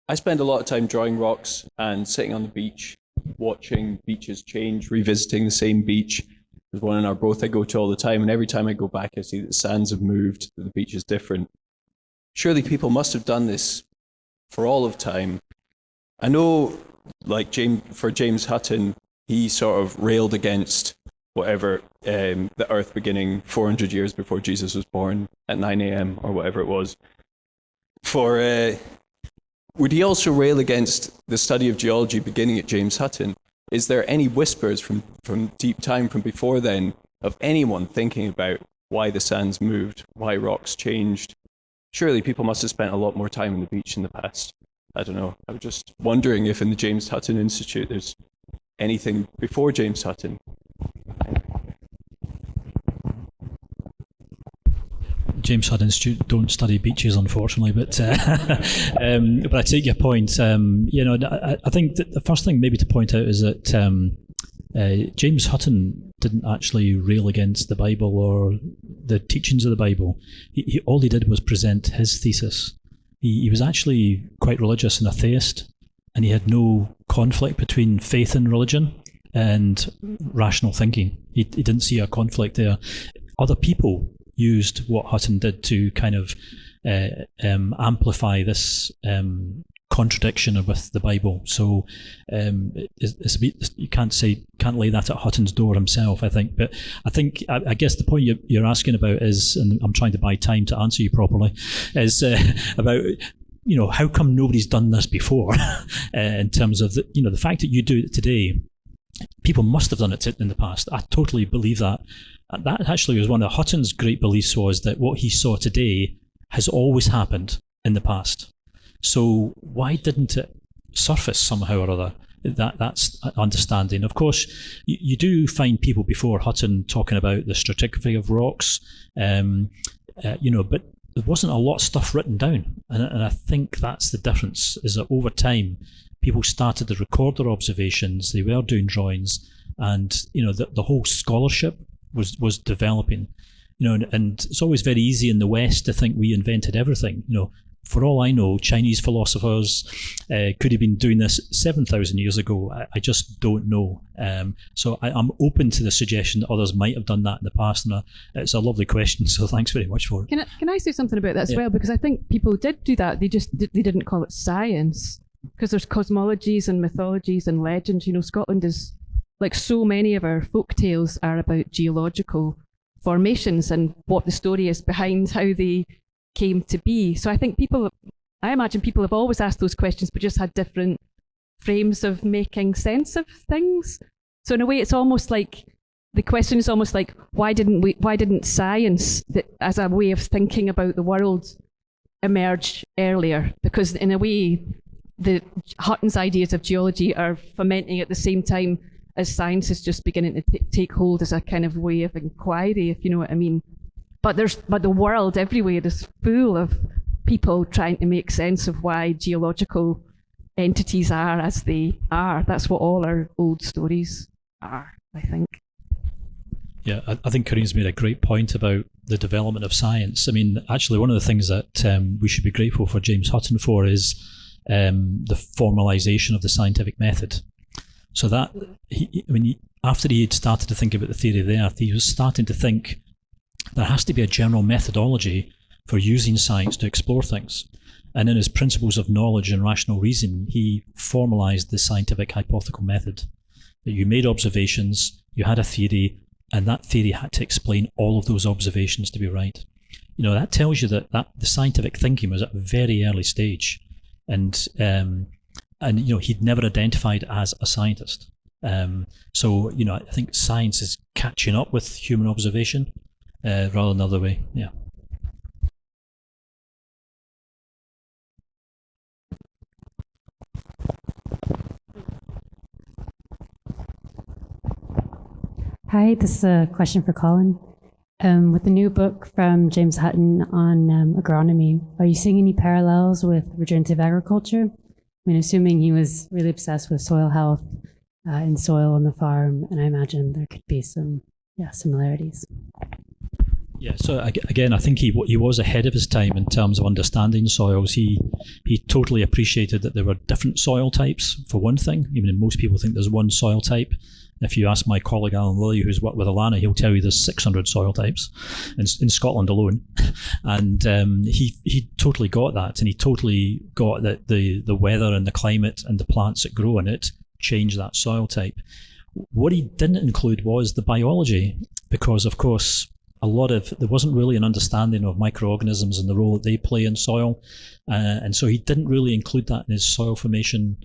I spend a lot of time drawing rocks and sitting on the beach, watching beaches change, revisiting the same beach. There's one in Arbroath I go to all the time, and every time I go back I see that the sands have moved, that the beach is different. Surely people must have done this for all of time. I know, like for James Hutton, he sort of railed against whatever, the earth beginning 400 years before Jesus was born at 9 a.m. or whatever it was. Would he also rail against the study of geology beginning at James Hutton? Is there any whispers from deep time from before then of anyone thinking about why the sands moved, why rocks changed? Surely people must have spent a lot more time on the beach in the past. I don't know. I was just wondering if in the James Hutton Institute there's anything before James Hutton. James Hutton Institute don't study beaches, unfortunately, but I take your point. I think that the first thing maybe to point out is that James Hutton didn't actually rail against the Bible or the teachings of the Bible. All he did was present his thesis. He was actually quite religious and a theist, and he had no conflict between faith and religion and rational thinking. He didn't see a conflict there. Other people used what Hutton did to kind of amplify this contradiction with the Bible. So it's a bit, you can't lay that at Hutton's door himself, I think. But I guess the point you're asking about is, and I'm trying to buy time to answer you properly, is about, how come nobody's done this before? In terms of the fact that you do it today, people must have done it in the past. I totally believe that. And that actually was one of Hutton's great beliefs, was that what he saw today has always happened in the past. So why didn't it surface somehow or other? That's understanding. Of course, you do find people before Hutton talking about the stratigraphy of rocks, but there wasn't a lot of stuff written down. And I think that's the difference, is that over time, people started to record their observations, they were doing drawings, and the whole scholarship was developing, and it's always very easy in the West to think we invented everything. For all I know, Chinese philosophers could have been doing this 7,000 years ago. I just don't know. So I'm open to the suggestion that others might have done that in the past, and it's a lovely question. So thanks very much for it. Can I say something about that as well? Because I think people did do that. They didn't call it science, because there's cosmologies and mythologies and legends. Scotland is, like so many of our folk tales, are about geological formations and what the story is behind how they came to be. So I imagine people have always asked those questions, but just had different frames of making sense of things. So in a way, it's almost like the question is almost like, why didn't science, as a way of thinking about the world, emerge earlier? Because in a way, the Hutton's ideas of geology are fermenting at the same time as science is just beginning to take hold as a kind of way of inquiry, if you know what I mean. But the world everywhere is full of people trying to make sense of why geological entities are as they are. That's what all our old stories are, I think. Yeah, I think Karine's made a great point about the development of science. I mean, actually, one of the things that we should be grateful for James Hutton for is the formalisation of the scientific method. So that, after he had started to think about the theory of the earth, he was starting to think there has to be a general methodology for using science to explore things. And in his principles of knowledge and rational reason, he formalised the scientific hypothetical method. That you made observations, you had a theory, and that theory had to explain all of those observations to be right. That tells you that the scientific thinking was at a very early stage. And he'd never identified as a scientist. So, I think science is catching up with human observation rather than the other way. Yeah. Hi, this is a question for Colin. With the new book from James Hutton on agronomy, are you seeing any parallels with regenerative agriculture? I mean, assuming he was really obsessed with soil health and soil on the farm, and I imagine there could be some similarities. Yeah, so again, I think he was ahead of his time in terms of understanding soils. He totally appreciated that there were different soil types, for one thing. Even most people think there's one soil type. If you ask my colleague Alan Lilly, who's worked with Ilana, he'll tell you there's 600 soil types in Scotland alone. And he totally got that, and he totally got that the weather and the climate and the plants that grow in it change that soil type. What he didn't include was the biology, because of course there wasn't really an understanding of microorganisms and the role that they play in soil, and so he didn't really include that in his soil formation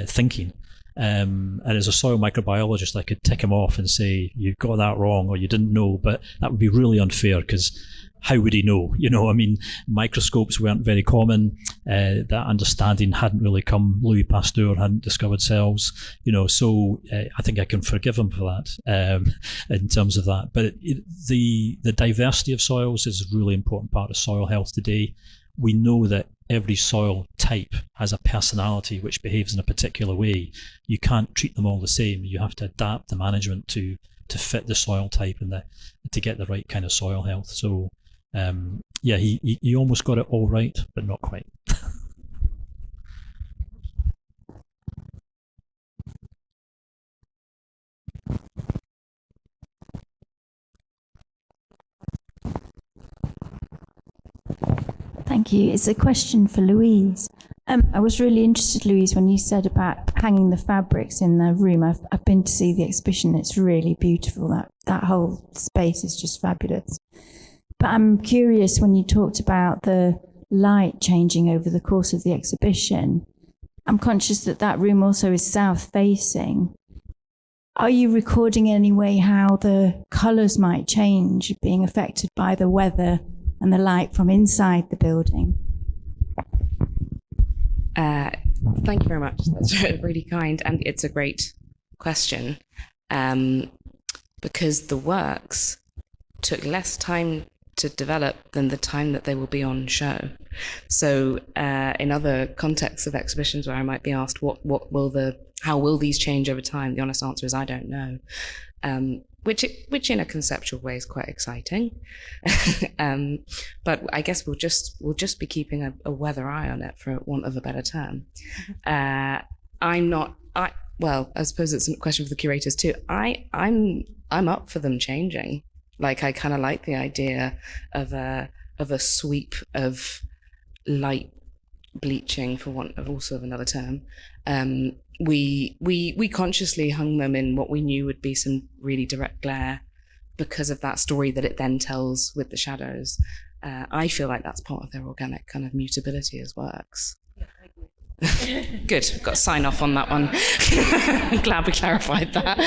thinking. And as a soil microbiologist, I could tick him off and say, you got that wrong, or you didn't know, but that would be really unfair, because how would he know? Microscopes weren't very common. That understanding hadn't really come. Louis Pasteur hadn't discovered cells, so I think I can forgive him for that in terms of that. But the diversity of soils is a really important part of soil health today. We know that every soil type has a personality which behaves in a particular way. You can't treat them all the same. You have to adapt the management to fit the soil type and to get the right kind of soil health. So he almost got it all right, but not quite. Thank you. It's a question for Louise. I was really interested, Louise, when you said about hanging the fabrics in the room. I've been to see the exhibition. It's really beautiful. That whole space is just fabulous. But I'm curious, when you talked about the light changing over the course of the exhibition, I'm conscious that room also is south-facing. Are you recording in any way how the colours might change, being affected by the weather and the light from inside the building? Thank you very much. That's really kind, and it's a great question, because the works took less time to develop than the time that they will be on show. So in other contexts of exhibitions where I might be asked how will these change over time, the honest answer is I don't know. Which in a conceptual way is quite exciting. But I guess we'll just be keeping a weather eye on it, for want of a better term. I suppose it's a question for the curators too. I'm up for them changing. Like, I kind of like the idea of a sweep of light bleaching, for want of also of another term. We consciously hung them in what we knew would be some really direct glare because of that story that it then tells with the shadows. I feel like that's part of their organic kind of mutability as works. Yeah, I agree. Good, got to sign off on that one. I'm glad we clarified that.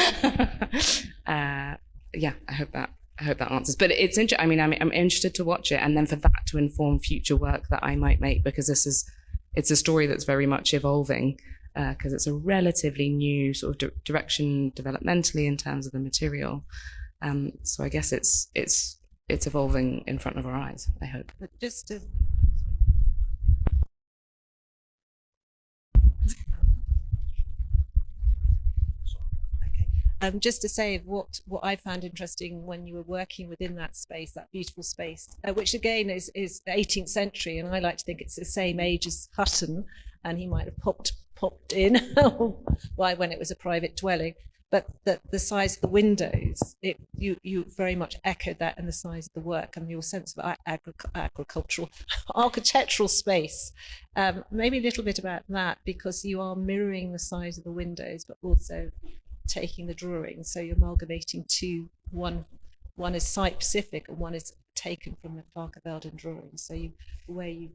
I hope that answers. But it's interesting. I mean, I'm interested to watch it, and then for that to inform future work that I might make, because it's a story that's very much evolving. Because it's a relatively new sort of direction developmentally in terms of the material, so I guess it's evolving in front of our eyes, I hope. But just to just to say what I found interesting when you were working within that space, that beautiful space, which again is the 18th century, and I like to think it's the same age as Hutton, and he might have popped in when it was a private dwelling, but the size of the windows, you very much echoed that in the size of the work and your sense of agricultural, architectural space. Maybe a little bit about that, because you are mirroring the size of the windows, but also taking the drawings, so you're amalgamating two. One is site-specific and one is taken from the Clerk of Eldin drawings. So the way you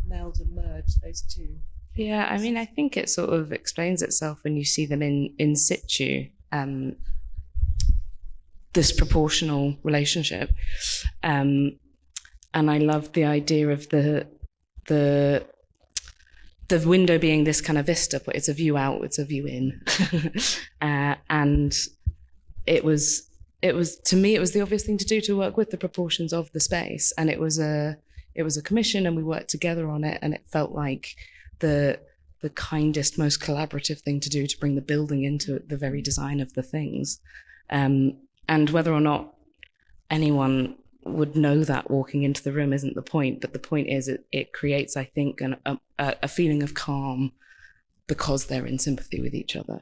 meld and merge those two. Yeah, I mean, I think it sort of explains itself when you see them in situ, this proportional relationship. And I love the idea of the window being this kind of vista, but it's a view out, it's a view in. And it was, to me, it was the obvious thing to do, to work with the proportions of the space. And it was a commission, and we worked together on it, and it felt like the kindest, most collaborative thing to do, to bring the building into the very design of the things. And whether or not anyone would know that walking into the room isn't the point, but the point is it creates, I think, a feeling of calm because they're in sympathy with each other.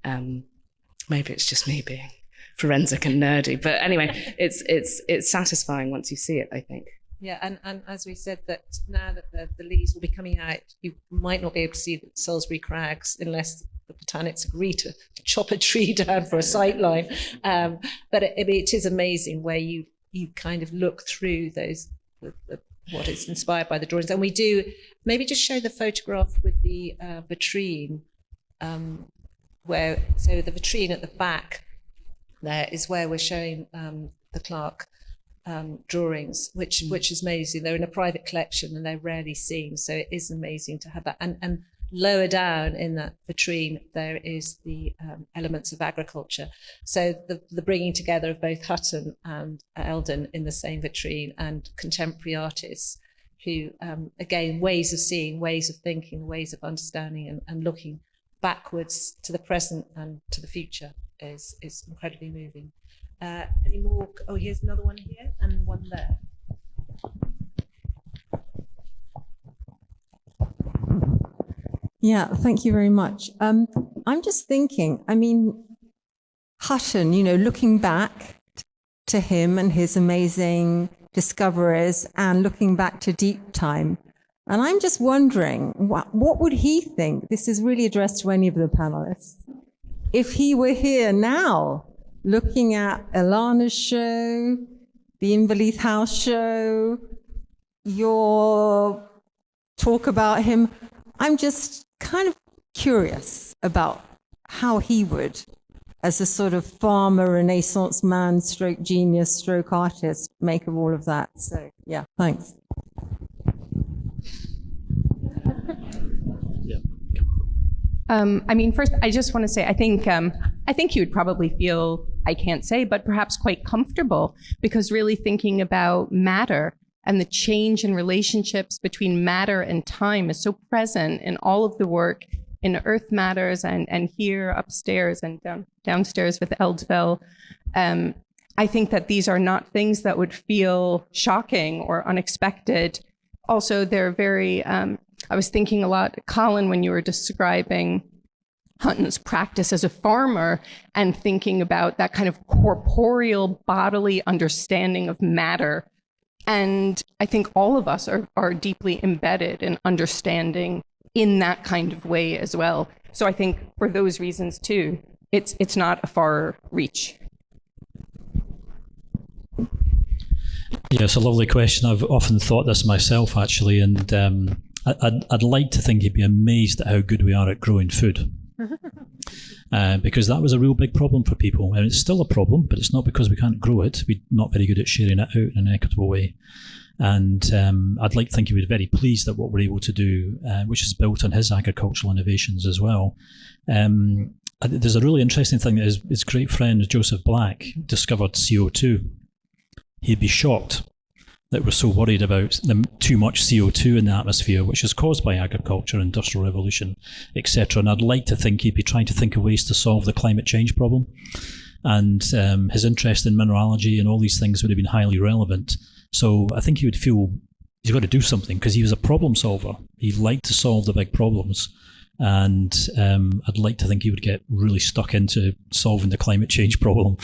Maybe it's just me being forensic and nerdy, but anyway, it's satisfying once you see it, I think. Yeah, and as we said, that now that the leaves will be coming out, you might not be able to see the Salisbury Crags unless the Botanics agree to chop a tree down for a sight line. But it is amazing where you kind of look through those, what is inspired by the drawings. And we do, maybe just show the photograph with the vitrine, so the vitrine at the back there is where we're showing the Clark drawings, which is amazing. They're in a private collection and they're rarely seen, so it is amazing to have that. And lower down in that vitrine there is the elements of agriculture, so the bringing together of both Hutton and Eldin in the same vitrine, and contemporary artists who again, ways of seeing, ways of thinking, ways of understanding, and looking backwards to the present and to the future is incredibly moving. Any more? Oh, here's another one here and one there. Yeah, thank you very much. I'm just thinking, I mean, Hutton, looking back to him and his amazing discoveries, and looking back to deep time. And I'm just wondering, what would he think? This is really addressed to any of the panelists. If he were here now, looking at Ilana's show, the Inverleith House show, your talk about him, I'm just kind of curious about how he would, as a sort of farmer, Renaissance man, stroke genius, stroke artist, make of all of that. So, yeah, thanks. I mean, first, I just want to say, I think he would probably feel, I can't say, but perhaps quite comfortable, because really thinking about matter and the change in relationships between matter and time is so present in all of the work in Earth Matters and here upstairs and downstairs with Eldfell. I think that these are not things that would feel shocking or unexpected. Also, they're very, I was thinking a lot, Colin, when you were describing Hutton's practice as a farmer and thinking about that kind of corporeal bodily understanding of matter. And I think all of us are deeply embedded in understanding in that kind of way as well. So I think for those reasons too, it's not a far reach. Yeah, it's a lovely question. I've often thought this myself, actually, and I'd like to think he'd be amazed at how good we are at growing food. Because that was a real big problem for people, and it's still a problem, but it's not because we can't grow it. We're not very good at sharing it out in an equitable way. And I'd like to think he would be very pleased at what we're able to do, which is built on his agricultural innovations as well. There's a really interesting thing that his great friend Joseph Black discovered CO2. He'd be shocked that we're so worried about too much CO2 in the atmosphere, which is caused by agriculture, industrial revolution, etc. And I'd like to think he'd be trying to think of ways to solve the climate change problem. And his interest in mineralogy and all these things would have been highly relevant. So I think he would feel he's got to do something, because he was a problem solver. He liked to solve the big problems. And I'd like to think he would get really stuck into solving the climate change problem.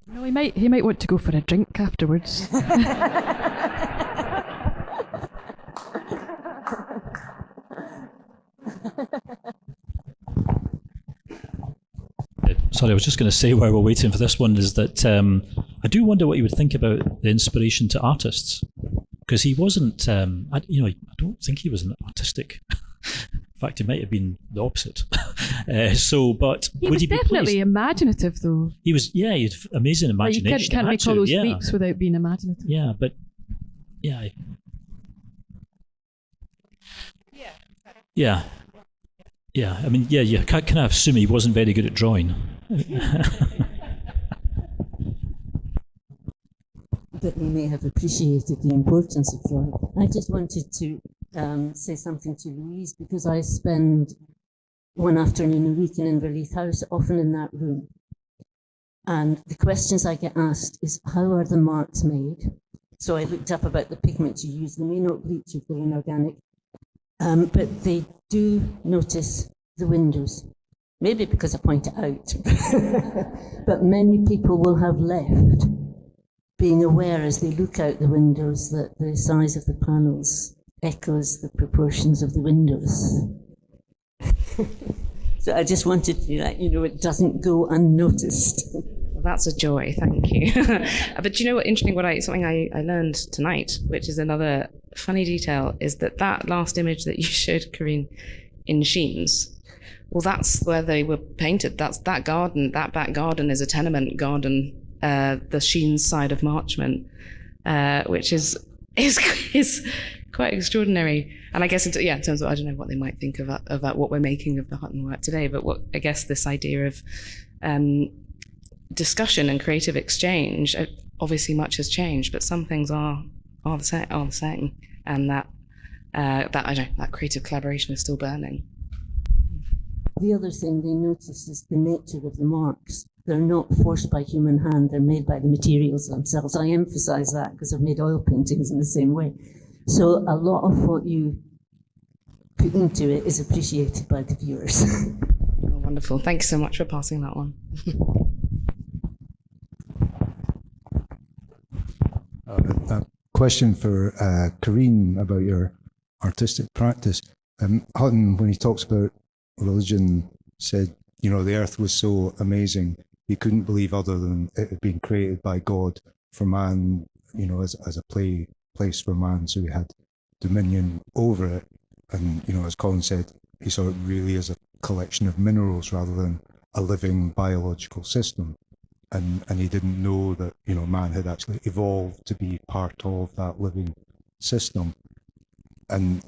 No, he might want to go for a drink afterwards. sorry, I was just going to say while we're waiting for this one is that I do wonder what you would think about the inspiration to artists, because he wasn't, I don't think he was an artistic. In fact, he might have been the opposite. But he would was he be definitely pleased? Imaginative, though. He was, he had amazing imagination. You can't make all those leaps without being imaginative. Yeah, but yeah. Yeah. Yeah, I mean, yeah, you can't kind of assume he wasn't very good at drawing. But he may have appreciated the importance of drawing. I just wanted to say something to Louise, because I spend one afternoon a week in Inverleith House, often in that room. And the questions I get asked is, how are the marks made? So I looked up about the pigments you use. They may not bleach if they're inorganic, but they do notice the windows. Maybe because I point it out. But many people will have left being aware as they look out the windows that the size of the panels echoes the proportions of the windows. So I just wanted to let you know it doesn't go unnoticed. Well, that's a joy, thank you. But you know what, interesting, something I learned tonight, which is another funny detail, is that last image that you showed, Karine, in Sheens, well, that's where they were painted. That's that garden, that back garden is a tenement garden, the Sheens side of Marchmont, which is quite extraordinary. And I guess in terms of, I don't know what they might think about what we're making of the Hutton work today, but what I guess this idea of discussion and creative exchange, obviously much has changed, but some things are the same, and that creative collaboration is still burning. The other thing they notice is the nature of the marks. They're not forced by human hand, they're made by the materials themselves. I emphasize that because I've made oil paintings in the same way. So a lot of what you put into it is appreciated by the viewers. Oh, wonderful. Thanks so much for passing that on. A question for Karine about your artistic practice. Hutton, when he talks about religion, said, the earth was so amazing, he couldn't believe other than it had been created by God for man, as a place for man, so he had dominion over it. And, as Colin said, he saw it really as a collection of minerals rather than a living biological system. And he didn't know that, man had actually evolved to be part of that living system. And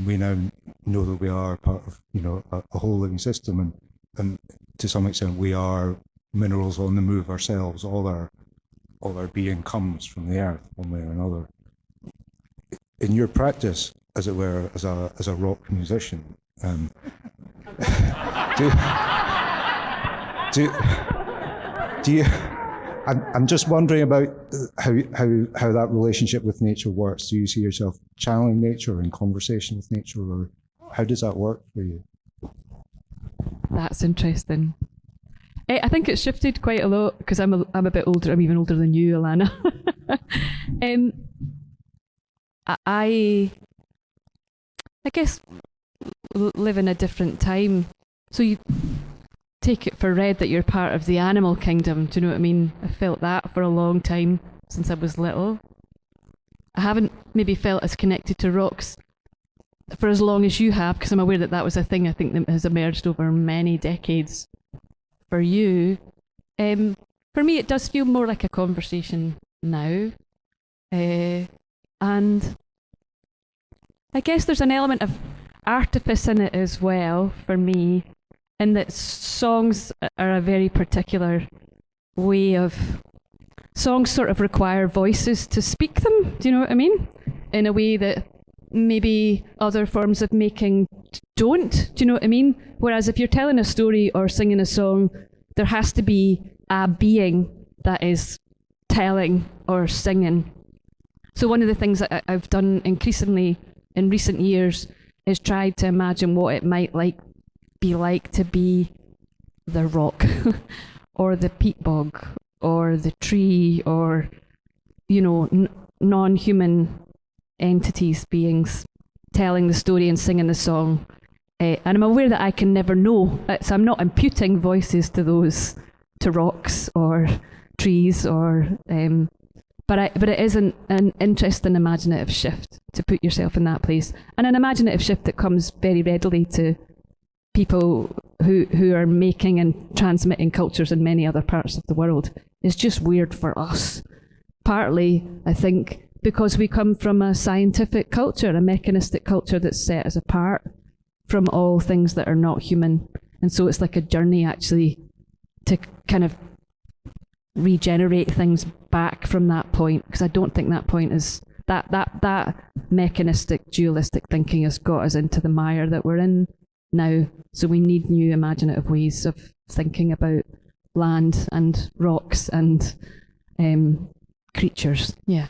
we now know that we are part of, a whole living system. And to some extent, we are minerals on the move ourselves. All our being comes from the earth, one way or another. In your practice, as it were, as a rock musician, do you? I'm just wondering about how that relationship with nature works. Do you see yourself channeling nature in conversation with nature, or how does that work for you? That's interesting. I think it's shifted quite a lot because I'm a bit older. I'm even older than you, Ilana. I guess live in a different time. So you take it for read that you're part of the animal kingdom. Do you know what I mean? I felt that for a long time since I was little. I haven't maybe felt as connected to rocks for as long as you have, because I'm aware that was a thing I think that has emerged over many decades for you. For me, it does feel more like a conversation now. And I guess there's an element of artifice in it as well for me, in that songs are a very particular way of... Songs sort of require voices to speak them, do you know what I mean? In a way that maybe other forms of making don't, do you know what I mean? Whereas if you're telling a story or singing a song, there has to be a being that is telling or singing. So one of the things that I've done increasingly in recent years is tried to imagine what it might be like to be the rock or the peat bog or the tree or, non-human entities, beings, telling the story and singing the song. And I'm aware that I can never know, so I'm not imputing voices to those to rocks or trees or but it is an interesting imaginative shift to put yourself in that place, and an imaginative shift that comes very readily to people who are making and transmitting cultures in many other parts of the world. It's just weird for us, partly I think because we come from a scientific culture, a mechanistic culture that's set us apart from all things that are not human, and so it's like a journey actually to kind of regenerate things back from that point, because I don't think that point is that mechanistic dualistic thinking has got us into the mire that we're in now. So we need new imaginative ways of thinking about land and rocks and creatures. Yeah.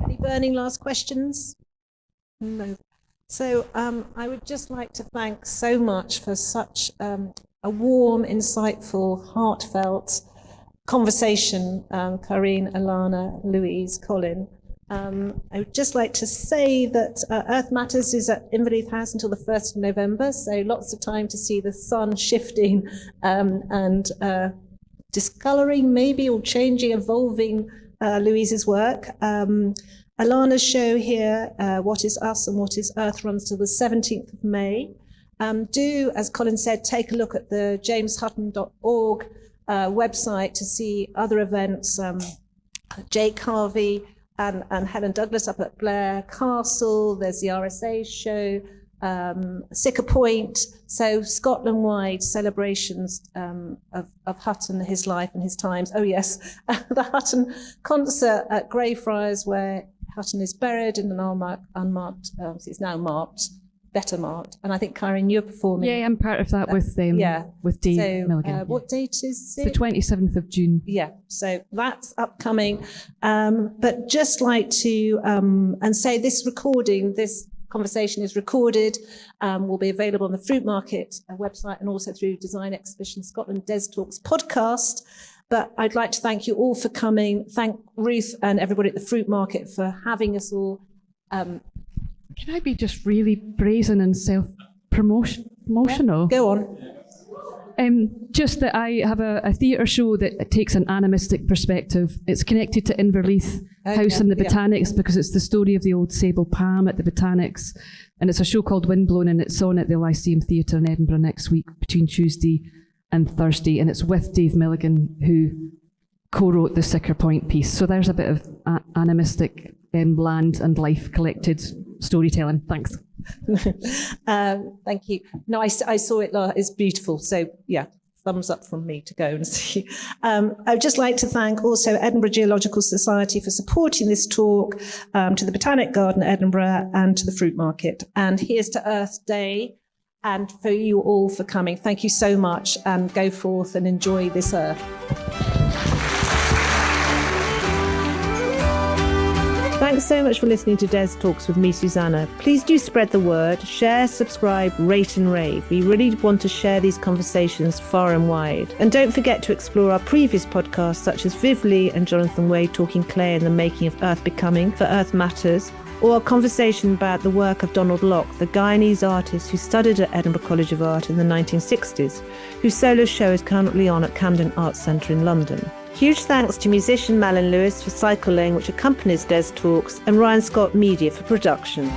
Any burning last questions? No. So I would just like to thank so much for such a warm, insightful, heartfelt conversation, Karine, Ilana, Louise, Colin. I would just like to say that Earth Matters is at Inverleith House until the 1st of November, so lots of time to see the sun shifting and discolouring, maybe, or changing, evolving Louise's work. Ilana's show here, What is Us and What is Earth, runs till the 17th of May. Do, as Colin said, take a look at the jameshutton.org website to see other events. Jake Harvey and Helen Douglas up at Blair Castle. There's the RSA show, Siccar Point. So Scotland-wide celebrations of Hutton, his life and his times. Oh yes, the Hutton concert at Greyfriars, where Hutton is buried in an unmarked, it's now marked, better marked. And I think, Karine, you're performing. Yeah, I'm part of that with Dave Milligan. What date is it? It's the 27th of June. Yeah, so that's upcoming. But just like to and say this recording, this conversation is recorded, will be available on the Fruitmarket website and also through Design Exhibition Scotland Des Talks podcast. But I'd like to thank you all for coming. Thank Ruth and everybody at the Fruitmarket for having us all. Can I be just really brazen and self-promotional? Yeah, go on. Just that I have a theatre show that takes an animistic perspective. It's connected to Inverleith House and the Botanics because it's the story of the old sable palm at the Botanics. And it's a show called Windblown, and it's on at the Lyceum Theatre in Edinburgh next week between Tuesday and Thursday. And it's with Dave Milligan, who co-wrote the Siccar Point piece. So there's a bit of animistic land and life collected storytelling. Thanks. Thank you. No, I saw it. It's beautiful. So yeah, thumbs up from me to go and see. I'd just like to thank also Edinburgh Geological Society for supporting this talk, to the Botanic Garden Edinburgh and to the Fruitmarket. And here's to Earth Day, and for you all for coming. Thank you so much, and go forth and enjoy this earth. Thanks so much for listening to Des Talks with me, Susanna. Please do spread the word, share, subscribe, rate and rave. We really want to share these conversations far and wide. And don't forget to explore our previous podcasts, such as Viv Lee and Jonathan Wade talking clay and the making of Earth Becoming for Earth Matters, or a conversation about the work of Donald Locke, the Guyanese artist who studied at Edinburgh College of Art in the 1960s, whose solo show is currently on at Camden Arts Centre in London. Huge thanks to musician Malin Lewis for cycling, which accompanies Des Talks, and Ryan Scott Media for production.